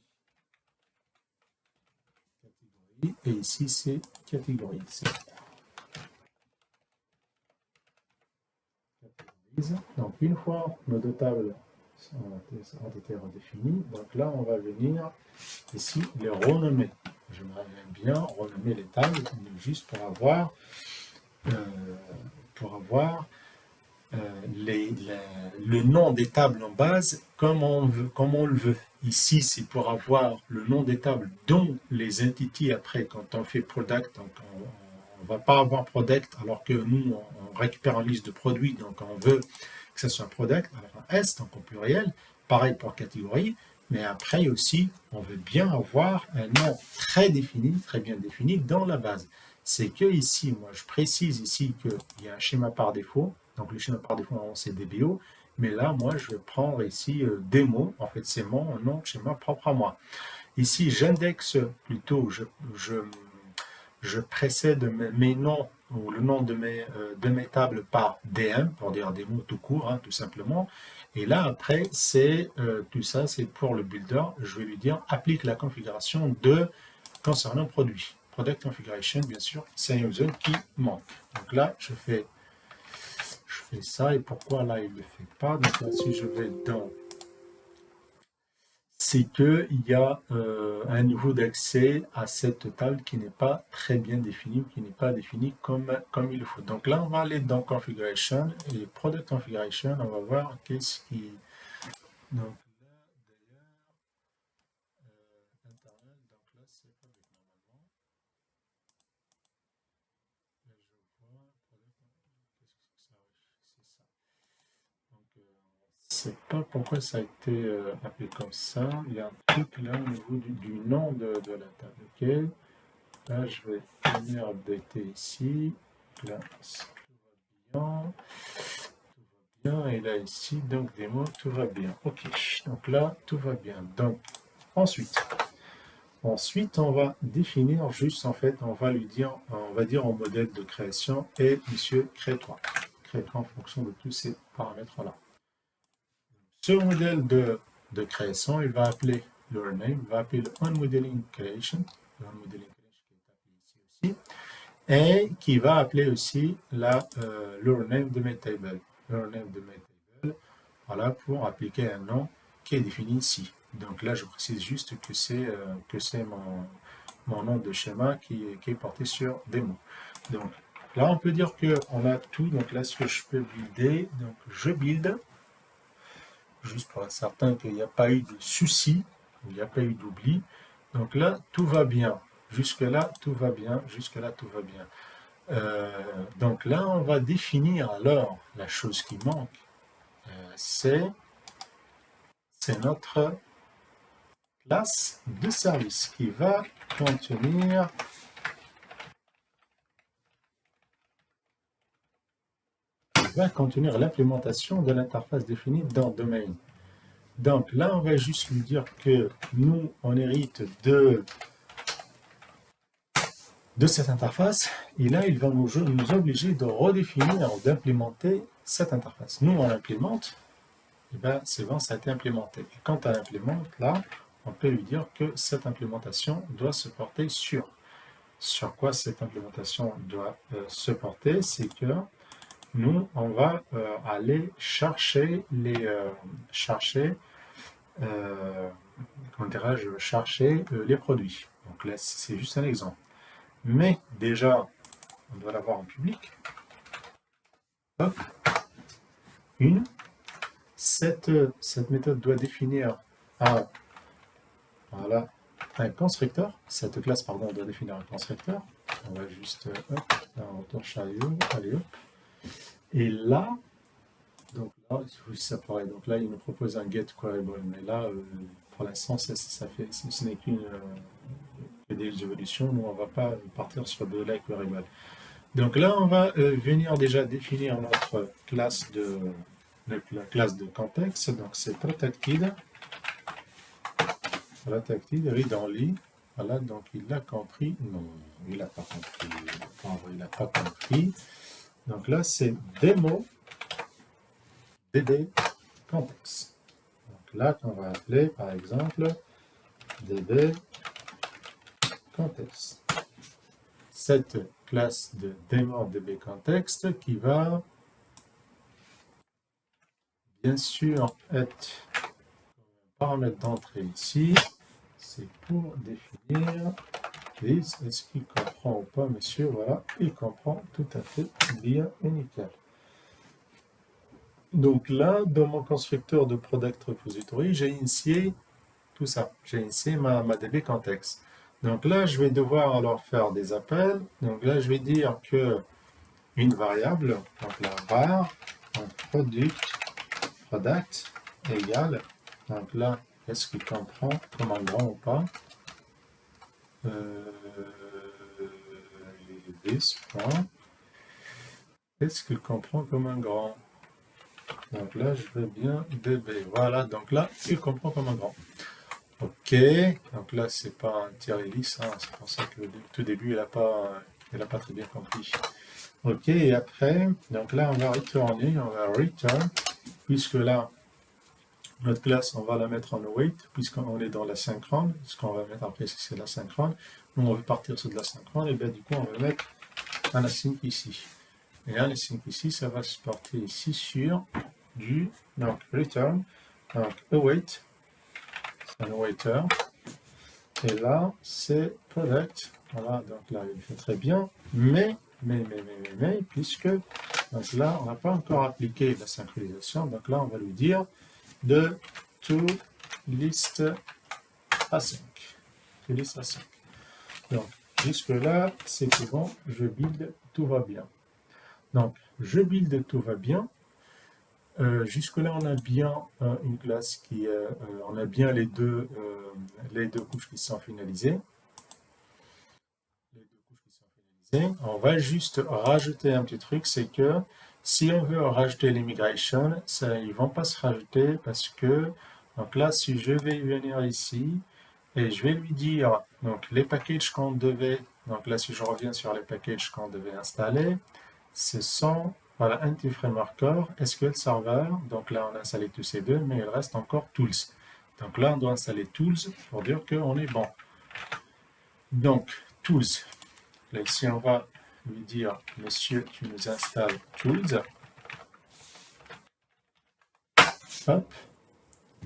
catégorie et ici c'est catégorie. Donc une fois nos deux tables ont été redéfinies, donc là on va venir ici les renommer. J'aimerais bien renommer les tables juste pour avoir le nom des tables en base comme on le veut. Ici, c'est pour avoir le nom des tables dont les entités après, quand on fait product, donc on ne va pas avoir product alors que nous, on récupère une liste de produits, donc on veut que ce soit product, alors S, donc au pluriel, pareil pour catégorie, mais après aussi, on veut bien avoir un nom très défini, très bien défini dans la base. C'est que ici, moi je précise ici qu'il y a un schéma par défaut, donc le schéma par défaut c'est DBO, mais là moi je vais prendre ici démo, en fait c'est mon nom de schéma propre à moi. Ici j'indexe plutôt, je précède mes noms ou le nom de mes tables par DM, pour dire des mots tout court, hein, tout simplement. Et là, après, c'est tout ça, c'est pour le builder. Je vais lui dire applique la configuration concernant produit. Product configuration, bien sûr, c'est une zone qui manque. Donc là, je fais ça. Et pourquoi là, il ne le fait pas? Donc là, si je vais dans c'est qu'il y a un niveau d'accès à cette table qui n'est pas très bien défini, qui n'est pas défini comme il faut. Donc là, on va aller dans Configuration et Product Configuration, on va voir qu'est-ce qui... Donc là, d'ailleurs, internal, donc là, c'est pas normalement. Là, je vois, qu'est-ce que ça, c'est ça. Donc, je ne sais pas pourquoi ça a été appelé comme ça. Il y a un truc là au niveau du nom de la table. Ok. Là, je vais venir updater ici. Là, tout va bien. Tout va bien. Et là, ici, donc démo, tout va bien. Ok. Donc là, tout va bien. Donc, ensuite, on va définir juste, en fait, on va dire en modèle de création et monsieur crée-toi. Crée-toi en fonction de tous ces paramètres-là. Ce modèle de création, il va appeler le name, il va appeler le onModeling creation. Le onModeling creation qui est appelé ici aussi. Et qui va appeler aussi le name de mes tables. Le name de mes tables, voilà, pour appliquer un nom qui est défini ici. Donc là, je précise juste que c'est mon nom de schéma qui est porté sur démo. Donc, là, on peut dire qu'on a tout. Donc là, ce que je peux builder, donc je build, juste pour être certain qu'il n'y a pas eu de soucis, il n'y a pas eu d'oubli. Donc là, tout va bien. Jusque-là, tout va bien. Jusque-là, tout va bien. Donc là, on va définir alors la chose qui manque. C'est notre classe de service qui va contenir l'implémentation de l'interface définie dans domaine. Donc là, on va juste lui dire que nous, on hérite de cette interface, et là, il va nous obliger de redéfinir, d'implémenter cette interface. Nous, on l'implémente, et bien c'est bon, ça a été implémenté. Et quand on l'implémente, là, on peut lui dire que cette implémentation doit se porter sur. Sur quoi cette implémentation doit se porter, c'est que nous, on va aller chercher comment dirais-je, chercher les produits. Donc là, c'est juste un exemple. Mais déjà, on doit l'avoir en public. Hop. Cette méthode doit définir voilà, un constructeur. Cette classe, pardon, doit définir un constructeur. On va juste, hop, là, on retourne allez hop. Et là, donc là, ça pourrait, donc là, il nous propose un get queryable, mais là, pour l'instant, ce n'est qu'une des évolutions. Nous, on ne va pas partir sur de la queryable. Donc là, on va venir déjà définir notre classe la classe de contexte. Donc c'est protected, read only. Voilà, donc il l'a compris. Non, il n'a pas compris. Il n'a pas compris. Donc là, c'est démo dd context. Donc là, on va appeler par exemple dd context. Cette classe de démo dd context qui va bien sûr être paramètre d'entrée ici, c'est pour définir est-ce qu'il comprend ou pas, monsieur? Voilà, il comprend tout à fait bien et nickel. Donc là, dans mon constructeur de product repository, j'ai initié tout ça. J'ai initié ma DB context. Donc là, je vais devoir alors faire des appels. Donc là, je vais dire que une variable, donc la var, product égale, donc là, est-ce qu'il comprend comme un grand ou pas? Est-ce qu'il comprend comme un grand? Donc là, je veux bien DB. Voilà, donc là, il comprend comme un grand. Ok, donc là, c'est pas un tiret lisse, hein, c'est pour ça que au tout début, il n'a pas très bien compris. Ok, et après, donc là, on va return, puisque là, notre classe, on va la mettre en await, puisqu'on est dans la synchrone. Ce qu'on va mettre après, c'est la synchrone. Nous, on veut partir sur de la synchrone, et bien du coup, on va mettre un async ici. Et un async ici, ça va se porter ici sur du donc return, donc await, c'est un awaiter. Et là, c'est product. Voilà, donc là, il fait très bien. Mais, puisque donc là, on n'a pas encore appliqué la synchronisation, donc là, on va lui dire de to list async. To list async. Donc, jusque-là, c'est bon, je build, tout va bien. Donc, je build, tout va bien. Jusque-là, on a bien une classe qui on a bien les deux couches qui sont finalisées. On va juste rajouter un petit truc, c'est que si on veut rajouter l'immigration, ils ne vont pas se rajouter parce que, donc là, si je vais venir ici et je vais lui dire, donc les packages qu'on devait, donc là, si je reviens sur les packages qu'on devait installer, ce sont, voilà, anti-framework core, SQL Server, donc là, on a installé tous ces deux, mais il reste encore tools. Donc là, on doit installer tools pour dire qu'on est bon. Donc, tools. Là, ici, on va lui dire, monsieur, tu nous installes tools. Hop.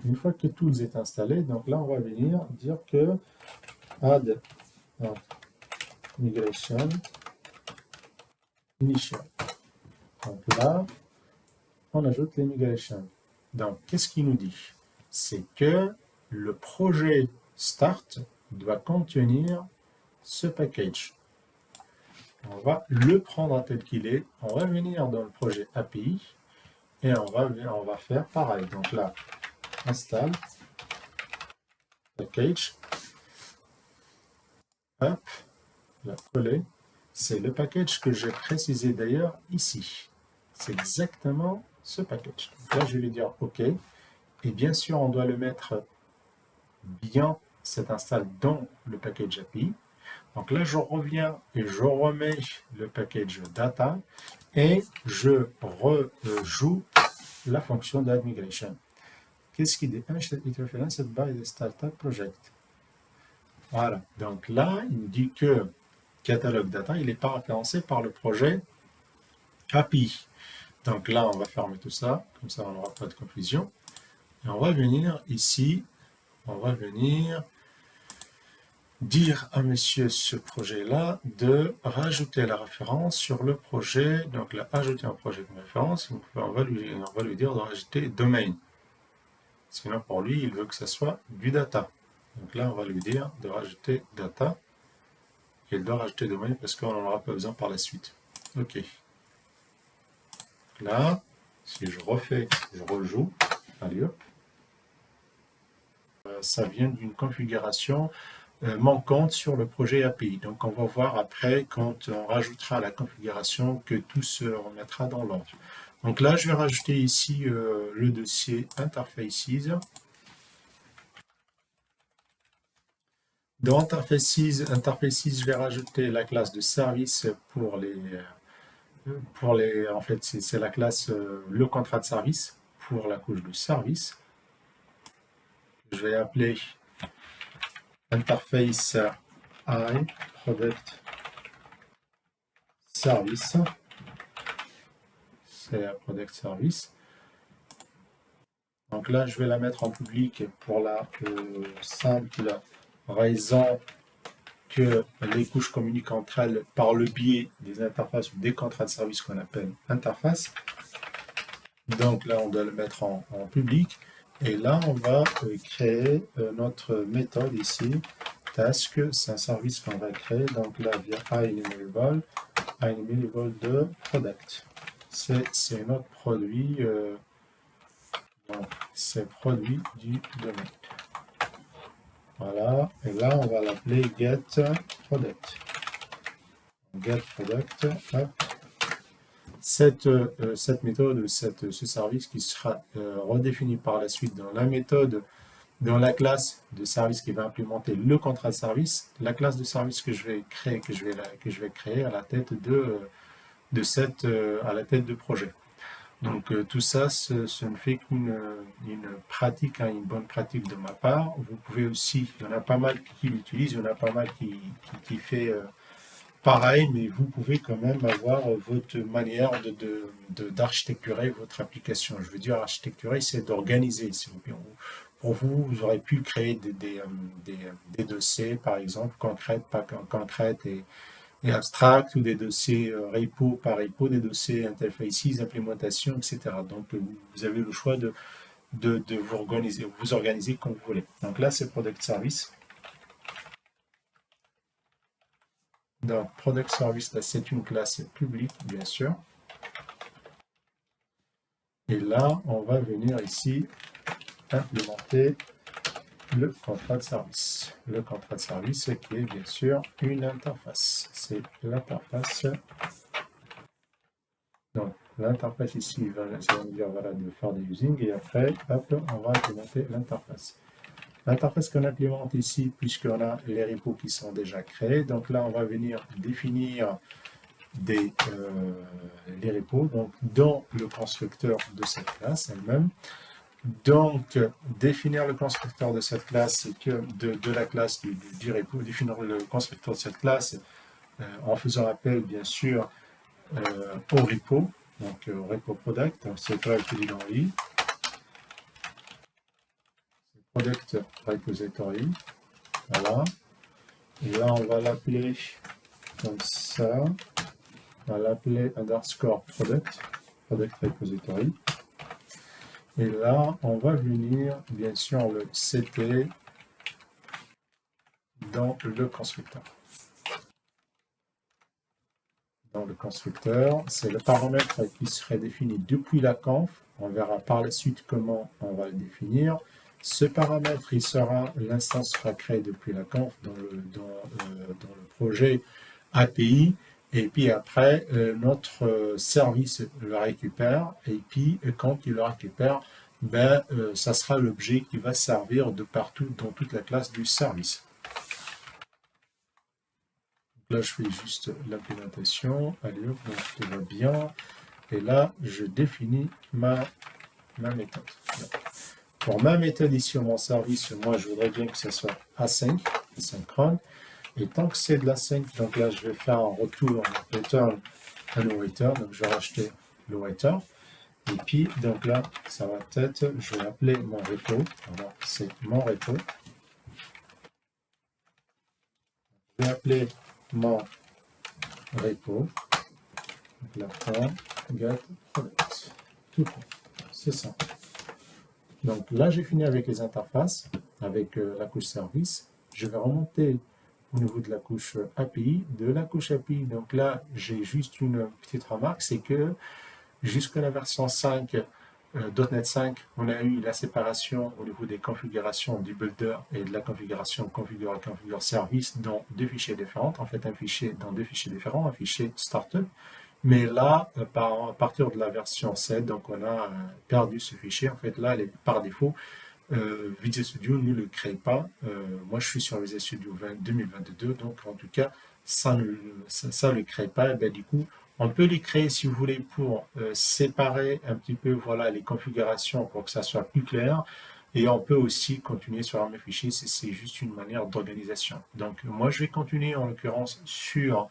Une fois que tools est installé, donc là, on va venir dire que add migration initial. Donc là, on ajoute l'immigration. Donc, qu'est-ce qu'il nous dit? C'est que le projet Start doit contenir ce package. On va le prendre tel qu'il est. On va venir dans le projet API et on va faire pareil. Donc là, install package. Hop, la coller. C'est le package que j'ai précisé d'ailleurs ici. C'est exactement ce package. Donc là, je vais lui dire OK. Et bien sûr, on doit le mettre bien, cet install dans le package API. Donc là, je reviens et je remets le package data et je rejoue la fonction d'add migration. Qu'est-ce qui dit? Interference by the startup project. Voilà. Donc là, il me dit que catalogue data, il n'est pas référencé par le projet API. Donc là, on va fermer tout ça, comme ça on n'aura pas de confusion. Et on va venir ici, on va venir dire à monsieur ce projet-là de rajouter la référence sur le projet. Donc là, ajouter un projet de référence, on va lui dire de rajouter domaine. Sinon, pour lui, il veut que ça soit du data. Donc là, on va lui dire de rajouter data. Il doit rajouter domaine parce qu'on n'en aura pas besoin par la suite. OK. Là, si je refais, je rejoue, allez hop, ça vient d'une configuration manquante sur le projet API. Donc on va voir après quand on rajoutera la configuration que tout se remettra dans l'ordre. Donc là je vais rajouter ici le dossier interfaces. Dans interfaces, je vais rajouter la classe de service pour les en fait c'est la classe le contrat de service pour la couche de service. Je vais appeler interface I product service. C'est la product service. Donc là, je vais la mettre en public pour la simple raison que les couches communiquent entre elles par le biais des interfaces ou des contrats de service qu'on appelle interface. Donc là, on doit le mettre en public. Et là, on va créer notre méthode ici. Task, c'est un service qu'on va créer. Donc là, via IEnumerables de product. C'est notre produit. C'est produit du domaine. Voilà. Et là, on va l'appeler get product. Get product. Hop. Cette méthode, ce service qui sera redéfini par la suite dans la méthode, dans la classe de service qui va implémenter le contrat de service, la classe de service que je vais créer, que je vais créer à la tête à la tête de projet. Donc tout ça, ce ne fait qu'une pratique, une bonne pratique de ma part. Vous pouvez aussi, il y en a pas mal qui l'utilisent, il y en a pas mal qui fait pareil, mais vous pouvez quand même avoir votre manière d'architecturer votre application. Je veux dire, architecturer, c'est d'organiser. Pour vous, vous aurez pu créer des dossiers, par exemple, concrètes, pas concrètes et abstracts, ou des dossiers repo par repo, des dossiers interfaces, implémentation, etc. Donc, vous avez le choix de vous organiser comme vous voulez. Donc là, c'est Product Service. Donc, Product Service, là, c'est une classe publique, bien sûr. Et là, on va venir ici implémenter le contrat de service. Le contrat de service qui est bien sûr une interface. C'est l'interface. Donc, l'interface ici, ça va nous dire voilà, de faire des using. Et après, hop, on va implémenter l'interface. L'interface qu'on implémente ici, puisqu'on a les repos qui sont déjà créés. Donc là, on va venir définir les repos donc, dans le constructeur de cette classe elle-même. Donc, définir le constructeur de cette classe, de la classe du repo, définir le constructeur de cette classe en faisant appel, bien sûr, au repo, donc au repo product, c'est pas étudié dans I, product repository, voilà. Et là, on va l'appeler comme ça. On va l'appeler underscore product repository. Et là, on va venir, bien sûr, le CT dans le constructeur. Dans le constructeur, c'est le paramètre qui serait défini depuis la conf. On verra par la suite comment on va le définir. Ce paramètre, il sera, l'instance sera créée depuis la conf dans le projet API. Et puis après, notre service le récupère. Et puis, quand il le récupère, ça sera l'objet qui va servir de partout dans toute la classe du service. Là, je fais juste l'implémentation. Allez, hop, donc tout va bien. Et là, je définis ma méthode. Pour ma méthode ici, mon service, moi, je voudrais bien que ça soit async, asynchrone. Et tant que c'est de l'async, donc là, je vais faire un retour, return un waiter. Donc, je vais racheter le waiter. Et puis, donc là, ça va être, je vais appeler mon repo. Alors, c'est mon repo. Je vais appeler mon repo. Donc là, get product. Tout court. C'est ça. Donc là, j'ai fini avec les interfaces, avec la couche service. Je vais remonter au niveau de la couche API. De la couche API, donc là, j'ai juste une petite remarque, c'est que jusqu'à la version 5, .NET 5, on a eu la séparation au niveau des configurations du builder et de la configuration configure service dans deux fichiers différents. En fait, un fichier dans deux fichiers différents, un fichier startup. Mais là, à partir de la version 7, donc on a perdu ce fichier. En fait, là, par défaut, Visual Studio ne le crée pas. Moi, je suis sur Visual Studio 2022, donc en tout cas, ça ne le crée pas. Et ben, du coup, on peut les créer si vous voulez pour séparer un petit peu voilà, les configurations pour que ça soit plus clair. Et on peut aussi continuer sur un même fichier, c'est juste une manière d'organisation. Donc moi, je vais continuer en l'occurrence sur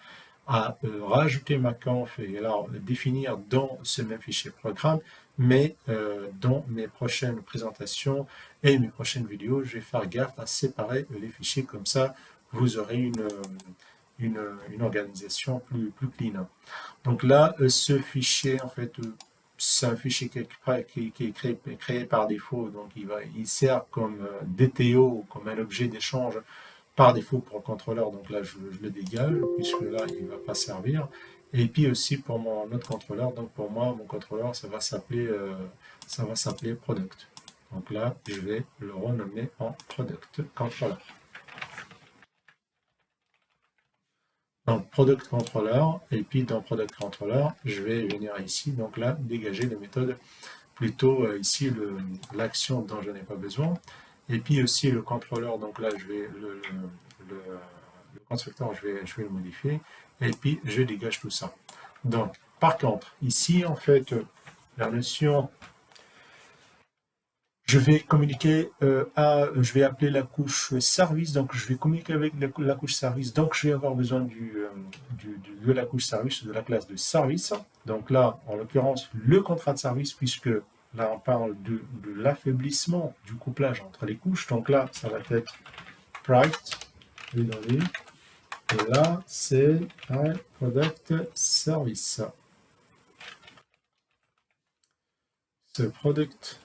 à rajouter ma conf et alors définir dans ce même fichier programme, mais dans mes prochaines présentations et mes prochaines vidéos, je vais faire gaffe à séparer les fichiers, comme ça vous aurez une organisation plus clean. Donc là, ce fichier, en fait, c'est un fichier qui est créé par défaut, donc il sert comme DTO, comme un objet d'échange par défaut pour le contrôleur, donc là je le dégage, puisque là il ne va pas servir. Et puis aussi pour mon autre contrôleur, donc pour moi, mon contrôleur, ça va s'appeler product. Donc là, je vais le renommer en product controller. Donc product controller, et puis dans product controller, je vais venir ici, donc là, dégager les méthodes, plutôt ici l'action dont je n'ai pas besoin. Et puis aussi le contrôleur, donc là je vais le constructeur, je vais le modifier. Et puis je dégage tout ça. Donc par contre, ici en fait, la notion, je vais communiquer je vais appeler la couche service, donc je vais communiquer avec la couche service, donc je vais avoir besoin de la couche service, de la classe de service. Donc là, en l'occurrence, le contrat de service, puisque là, on parle de l'affaiblissement du couplage entre les couches. Donc là, ça va être private, et là, c'est un product service. Ce product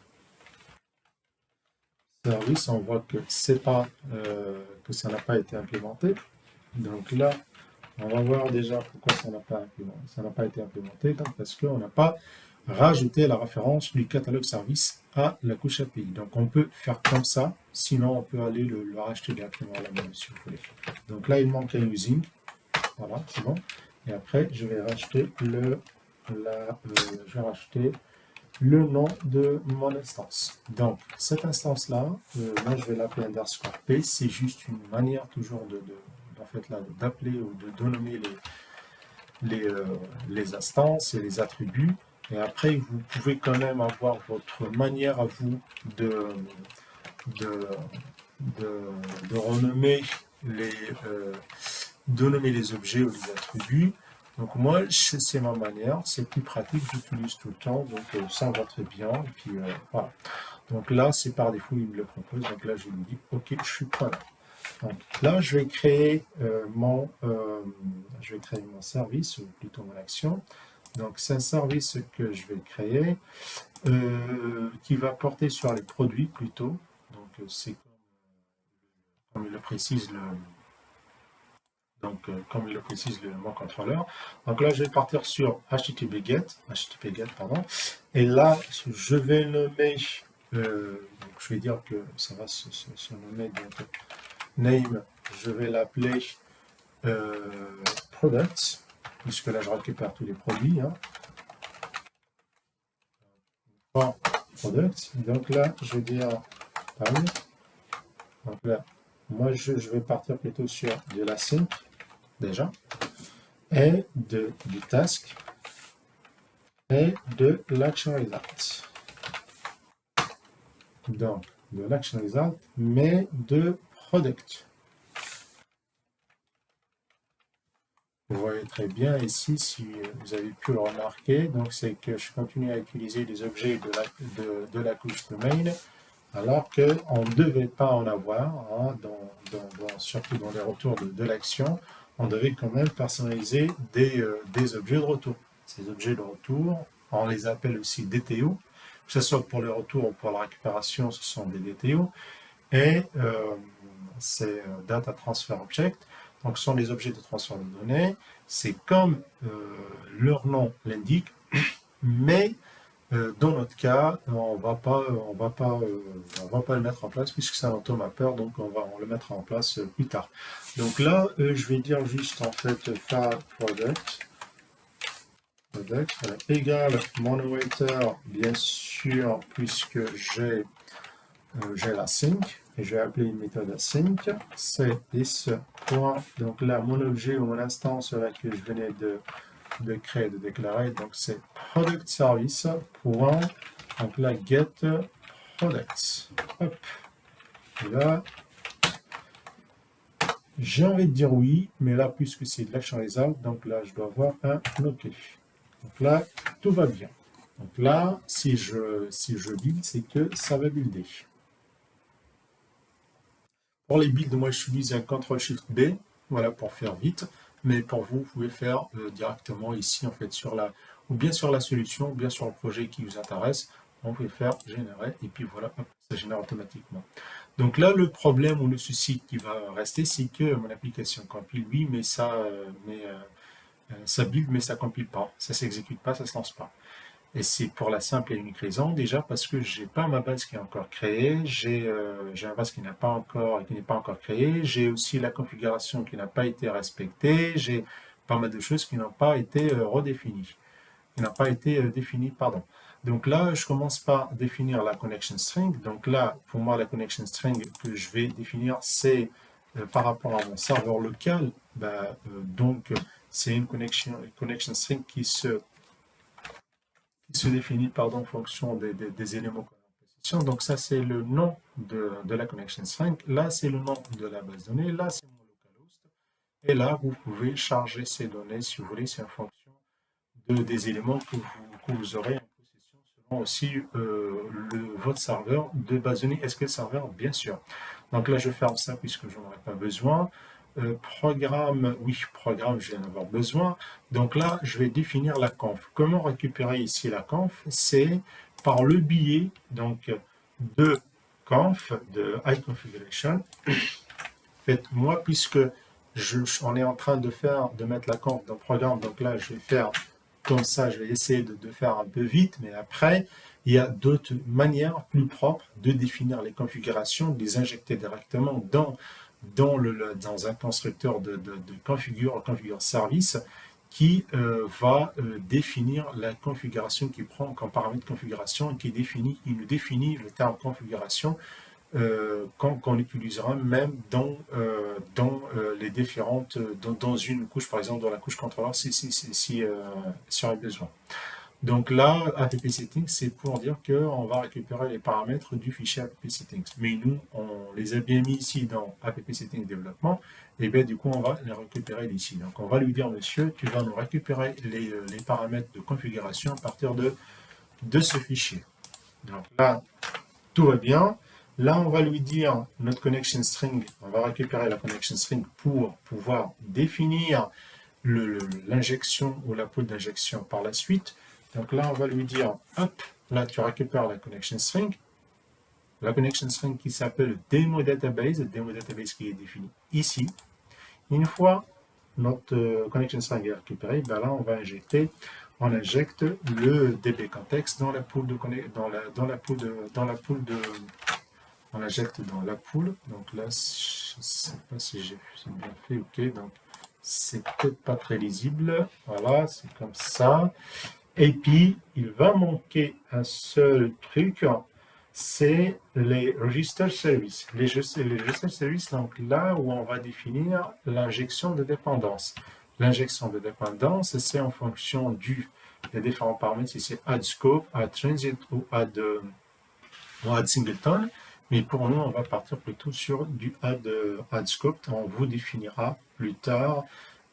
service, on voit que c'est pas que ça n'a pas été implémenté. Donc là, on va voir déjà pourquoi ça n'a pas été implémenté, donc parce qu'on n'a pas rajouter la référence du catalogue service à la couche API. Donc on peut faire comme ça, sinon on peut aller le racheter directement à la main si vous voulez. Donc là il manque un using, voilà, c'est bon. Et après je vais racheter le nom de mon instance. Donc cette instance là, moi je vais l'appeler underscore p, c'est juste une manière toujours d'appeler ou de nommer les instances et les attributs. Et après, vous pouvez quand même avoir votre manière à vous de renommer les objets ou les attributs. Donc moi, c'est ma manière, c'est plus pratique, j'utilise tout le temps, donc ça va très bien. Et puis voilà. Donc là, c'est par défaut, il me le propose. Donc là, je lui dis, ok, je suis preneur. Donc là, je vais créer mon service, ou plutôt mon action. Donc c'est un service que je vais créer qui va porter sur les produits plutôt. Donc c'est comme il le précise mon contrôleur. Donc là, je vais partir sur HTTP GET, pardon. Et là, je vais nommer, donc je vais dire que ça va se nommer donc, name, je vais l'appeler product, puisque là, je récupère tous les produits. Hein. Bon, product. Donc là, je vais dire pareil. Donc là, moi, je vais partir plutôt sur de la sync, déjà, et du task, et de l'action result. Donc, de l'action result, mais de product. Vous voyez très bien ici, si vous avez pu le remarquer, donc c'est que je continue à utiliser les objets de la couche domain, alors qu'on ne devait pas en avoir, hein, surtout dans les retours de l'action, on devait quand même personnaliser des objets de retour. Ces objets de retour, on les appelle aussi DTO, que ce soit pour les retours ou pour la récupération, ce sont des DTO, et c'est Data Transfer Object, donc ce sont les objets de transfert de données, c'est comme leur nom l'indique, mais dans notre cas, on va pas le mettre en place puisque c'est un automapper, donc on le mettre en place plus tard. Donc là, je vais dire juste en fait file product égale monowriter, bien sûr, puisque j'ai la sync et je vais appeler une méthode async, c'est this point. Donc là, mon objet ou mon instance là, que je venais de créer, de déclarer, donc c'est product service point, donc là get products. Hop. Et là, j'ai envie de dire oui, mais là, puisque c'est de l'action result, donc là, je dois avoir un OK. Donc là, tout va bien. Donc là, si je build, c'est que ça va builder. Pour les builds, moi, j'utilise un CTRL-SHIFT-B, voilà, pour faire vite. Mais pour vous, vous pouvez faire directement ici, en fait, ou bien sur la solution, ou bien sur le projet qui vous intéresse. On peut faire générer, et puis voilà, hop, ça génère automatiquement. Donc là, le problème ou le souci qui va rester, c'est que mon application compile, oui, mais ça build, mais ça compile pas. Ça s'exécute pas, ça se lance pas. Et c'est pour la simple et unique raison, déjà parce que j'ai pas ma base qui est encore créée, j'ai une base qui n'est pas encore créée, j'ai aussi la configuration qui n'a pas été respectée, j'ai pas mal de choses qui n'ont pas été redéfinies, qui n'ont pas été définies, pardon. Donc là, je commence par définir la connection string. Donc là, pour moi, la connection string que je vais définir, c'est par rapport à mon serveur local. Donc, c'est une connection string qui se définit en fonction des éléments qu'on a en possession. Donc ça, c'est le nom de la connection string. Là, c'est le nom de la base de données. Là, c'est mon localhost. Et là, vous pouvez charger ces données, si vous voulez, c'est en fonction des éléments que vous aurez en possession, selon aussi votre serveur de base de données. Est-ce que le serveur? Bien sûr. Donc là, je ferme ça puisque je n'en aurai pas besoin. Programme, oui, programme, je vais en avoir besoin. Donc là, je vais définir la conf. Comment récupérer ici la conf? C'est par le biais donc, de conf, de iConfiguration. Faites-moi, puisque on est en train de mettre la conf dans le programme, donc là, je vais faire comme ça, je vais essayer de faire un peu vite, mais après, il y a d'autres manières plus propres de définir les configurations, de les injecter directement dans un constructeur de configure service qui va définir la configuration qui prend comme paramètre configuration et qui nous définit le terme configuration qu'on utilisera même dans les différentes, dans une couche, par exemple dans la couche contrôleur si on a besoin. Donc là, app settings, c'est pour dire qu'on va récupérer les paramètres du fichier app settings. Mais nous, on les a bien mis ici dans app settings développement, et bien du coup, on va les récupérer d'ici. Donc on va lui dire, monsieur, tu vas nous récupérer les paramètres de configuration à partir de ce fichier. Donc là, tout va bien. Là, on va lui dire notre connection string, on va récupérer la connection string pour pouvoir définir l'injection ou la pool d'injection par la suite. Donc là, on va lui dire, hop, là, tu récupères la connection string qui s'appelle demo database qui est défini ici. Une fois notre connection string est récupérée, ben là, on injecte le DB context dans la pool de on l'injecte dans la pool. Donc là, je ne sais pas si j'ai bien fait, ok, donc c'est peut-être pas très lisible, voilà, c'est comme ça. Et puis, il va manquer un seul truc, c'est les register service. Les register service, donc là où on va définir l'injection de dépendance. L'injection de dépendance, c'est en fonction des différents paramètres, si c'est add scope, add transit ou add singleton. Mais pour nous, on va partir plutôt sur du add scope. On vous définira plus tard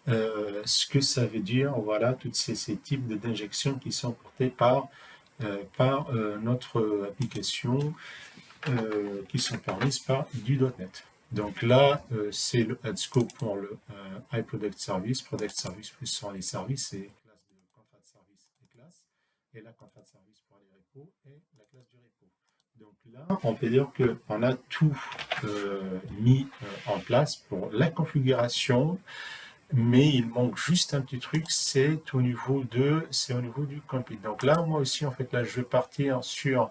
ce que ça veut dire, voilà, tous ces types d'injections qui sont portés par notre application, qui sont permises par du .NET. Donc là, c'est le add scope pour le iProduct Service. Product Service plus sont les services et classe de contrat de service et classe. Et la contrat de service pour les repos et la classe du repos. Donc là, on peut dire qu'on a tout mis en place pour la configuration, mais il manque juste un petit truc, c'est au niveau du compile. Donc là, moi aussi, en fait, là, je vais partir sur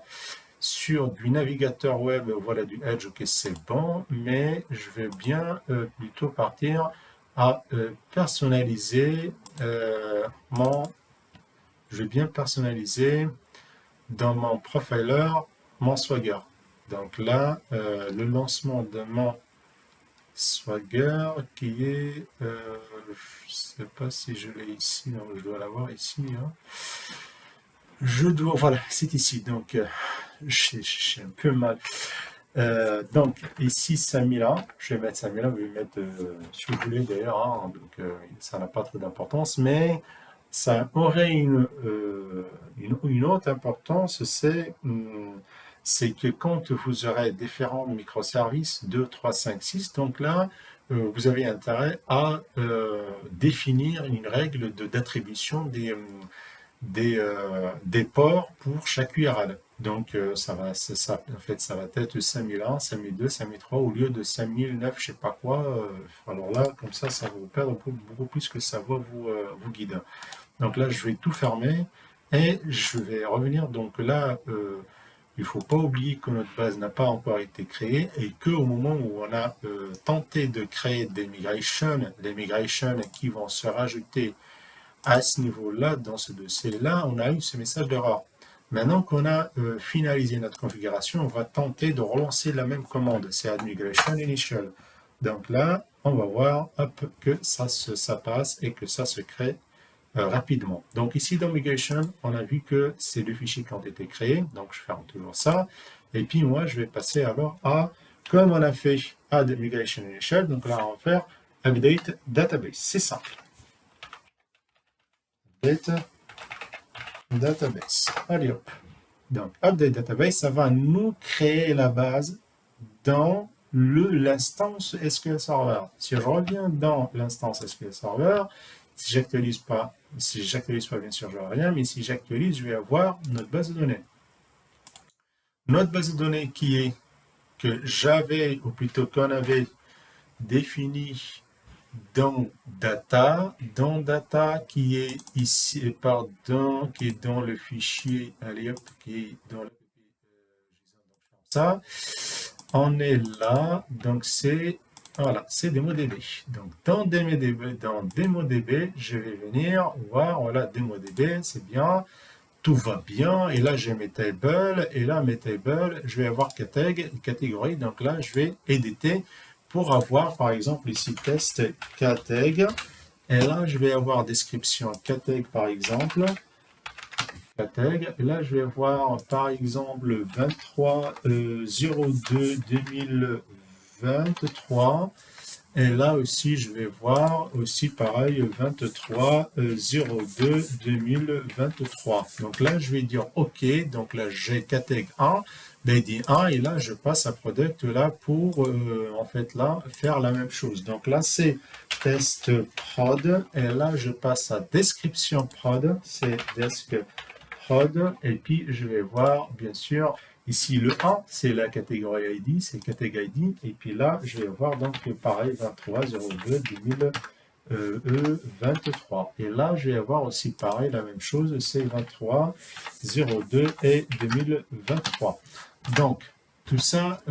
du navigateur web, voilà, du Edge, ok, c'est bon, mais je vais bien plutôt partir à personnaliser je vais bien personnaliser dans mon profiler mon Swagger. Donc là, le lancement de mon Swagger qui est, je ne sais pas si je l'ai ici, non, je dois l'avoir ici. Hein. Voilà, c'est ici, donc j'ai un peu mal. Donc ici 5000, je vais mettre 5000, je vais mettre, si vous voulez d'ailleurs, hein, donc ça n'a pas trop d'importance, mais ça aurait une autre importance, c'est que quand vous aurez différents microservices, 2, 3, 5, 6, donc là, vous avez intérêt à définir une règle d'attribution des ports pour chaque URL. Donc, en fait, ça va être 5001, 5002, 5003 au lieu de 5009, je sais pas quoi. Alors là, comme ça va vous perdre beaucoup plus que ça va vous guider. Donc là, je vais tout fermer et je vais revenir. Donc là, il ne faut pas oublier que notre base n'a pas encore été créée et qu'au moment où on a tenté de créer des migrations, les migrations qui vont se rajouter à ce niveau-là, dans ce dossier-là, on a eu ce message d'erreur. Maintenant qu'on a finalisé notre configuration, on va tenter de relancer la même commande, c'est add migration initial. Donc là, on va voir hop, que ça passe et que ça se crée rapidement. Donc ici dans migration, on a vu que c'est deux fichiers qui ont été créés, donc je ferme toujours ça. Et puis moi, je vais passer alors à, comme on a fait add migration initial, donc là on va faire update database, c'est simple. Database. Allez hop. Donc, update database, ça va nous créer la base dans l'instance SQL Server. Si je reviens dans l'instance SQL Server, si j'actualise pas, bien sûr, je n'aurai rien, mais si j'actualise, je vais avoir notre base de données. Notre base de données que j'avais, ou plutôt qu'on avait défini dans data qui est ici, qui est dans le fichier, allez hop, qui est dans le ça, on est là, donc c'est, voilà, c'est DemoDB. Donc dans DemoDB, je vais venir voir, voilà, DemoDB, c'est bien, tout va bien, et là j'ai mes tables, et là mes tables, je vais avoir catégorie, donc là je vais éditer pour avoir, par exemple, ici, test categ. Et là, je vais avoir description categ, par exemple. Categ. Et là, je vais avoir, par exemple, 23 02 2023. Et là aussi, je vais voir aussi pareil 23/02/2023. Donc là, je vais dire OK. Donc là, j'ai catég 1, BD 1 et là, je passe à product là pour en fait là faire la même chose. Donc là, c'est test prod et là, je passe à description prod. C'est desk prod et puis je vais voir bien sûr. Ici, le 1, c'est la catégorie ID, c'est catégorie ID. Et puis là, je vais voir donc pareil 23/02/2023. Et là, je vais avoir aussi pareil la même chose, c'est 23/02 et 2023. Donc, tout ça,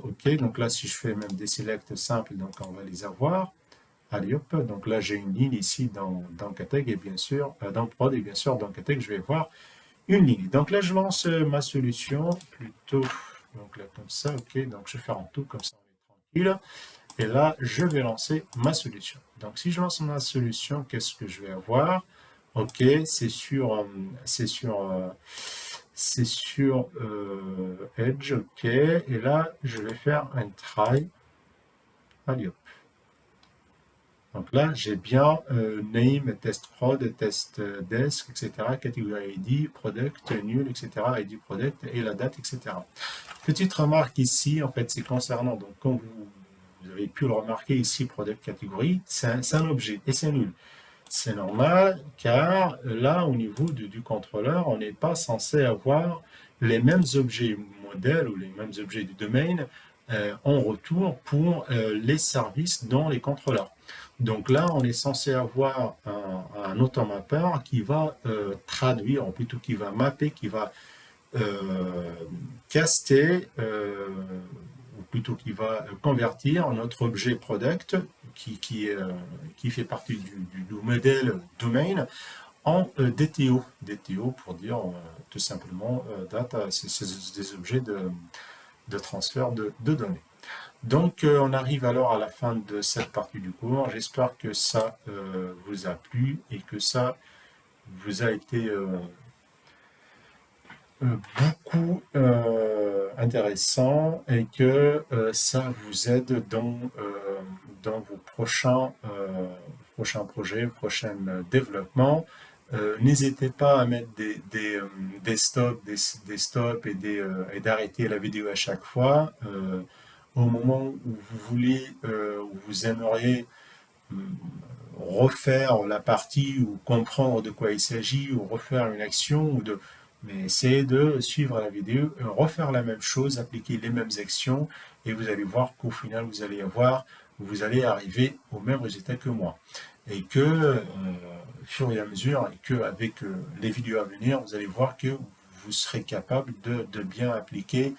OK. Donc là, si je fais même des selects simples, donc on va les avoir. Allez hop, donc là j'ai une ligne ici dans catég et bien sûr, dans prod et bien sûr dans catég, je vais voir une ligne. Donc là, je lance ma solution plutôt, donc là comme ça, ok, donc je vais faire en tout comme ça, on est tranquille. Et là, je vais lancer ma solution. Donc si je lance ma solution, qu'est-ce que je vais avoir? Ok, c'est sur, Edge, ok, et là, je vais faire un try. Allez hop. Donc là, j'ai bien name, test prod, test desk, etc., catégorie ID, product, nul, etc., ID product et la date, etc. Petite remarque ici, en fait, c'est concernant, donc comme vous avez pu le remarquer ici, product catégorie, c'est un objet et c'est nul. C'est normal car là, au niveau du contrôleur, on n'est pas censé avoir les mêmes objets modèles ou les mêmes objets du domaine en retour pour les services dans les contrôleurs. Donc là, on est censé avoir un automapper qui va traduire, ou plutôt qui va mapper, qui va caster, ou plutôt qui va convertir notre objet product qui fait partie du modèle domain en DTO. DTO pour dire tout simplement data, c'est des objets de transfert de données. Donc, on arrive alors à la fin de cette partie du cours. J'espère que ça vous a plu et que ça vous a été beaucoup intéressant et que ça vous aide dans vos prochains projets, prochains développements. N'hésitez pas à mettre des stops, des stops et d'arrêter la vidéo à chaque fois. Au moment où vous voulez, où vous aimeriez refaire la partie ou comprendre de quoi il s'agit ou refaire une action mais essayez de suivre la vidéo, refaire la même chose, appliquer les mêmes actions et vous allez voir qu'au final vous allez arriver au même résultat que moi et que au fur et à mesure et que avec les vidéos à venir vous allez voir que vous serez capable de bien appliquer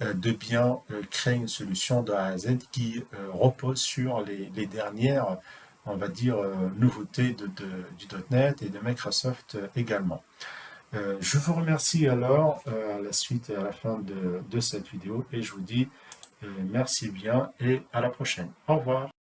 de bien créer une solution de A à Z qui repose sur les dernières, on va dire, nouveautés du .NET et de Microsoft également. Je vous remercie alors à la suite et à la fin de cette vidéo et je vous dis merci bien et à la prochaine. Au revoir.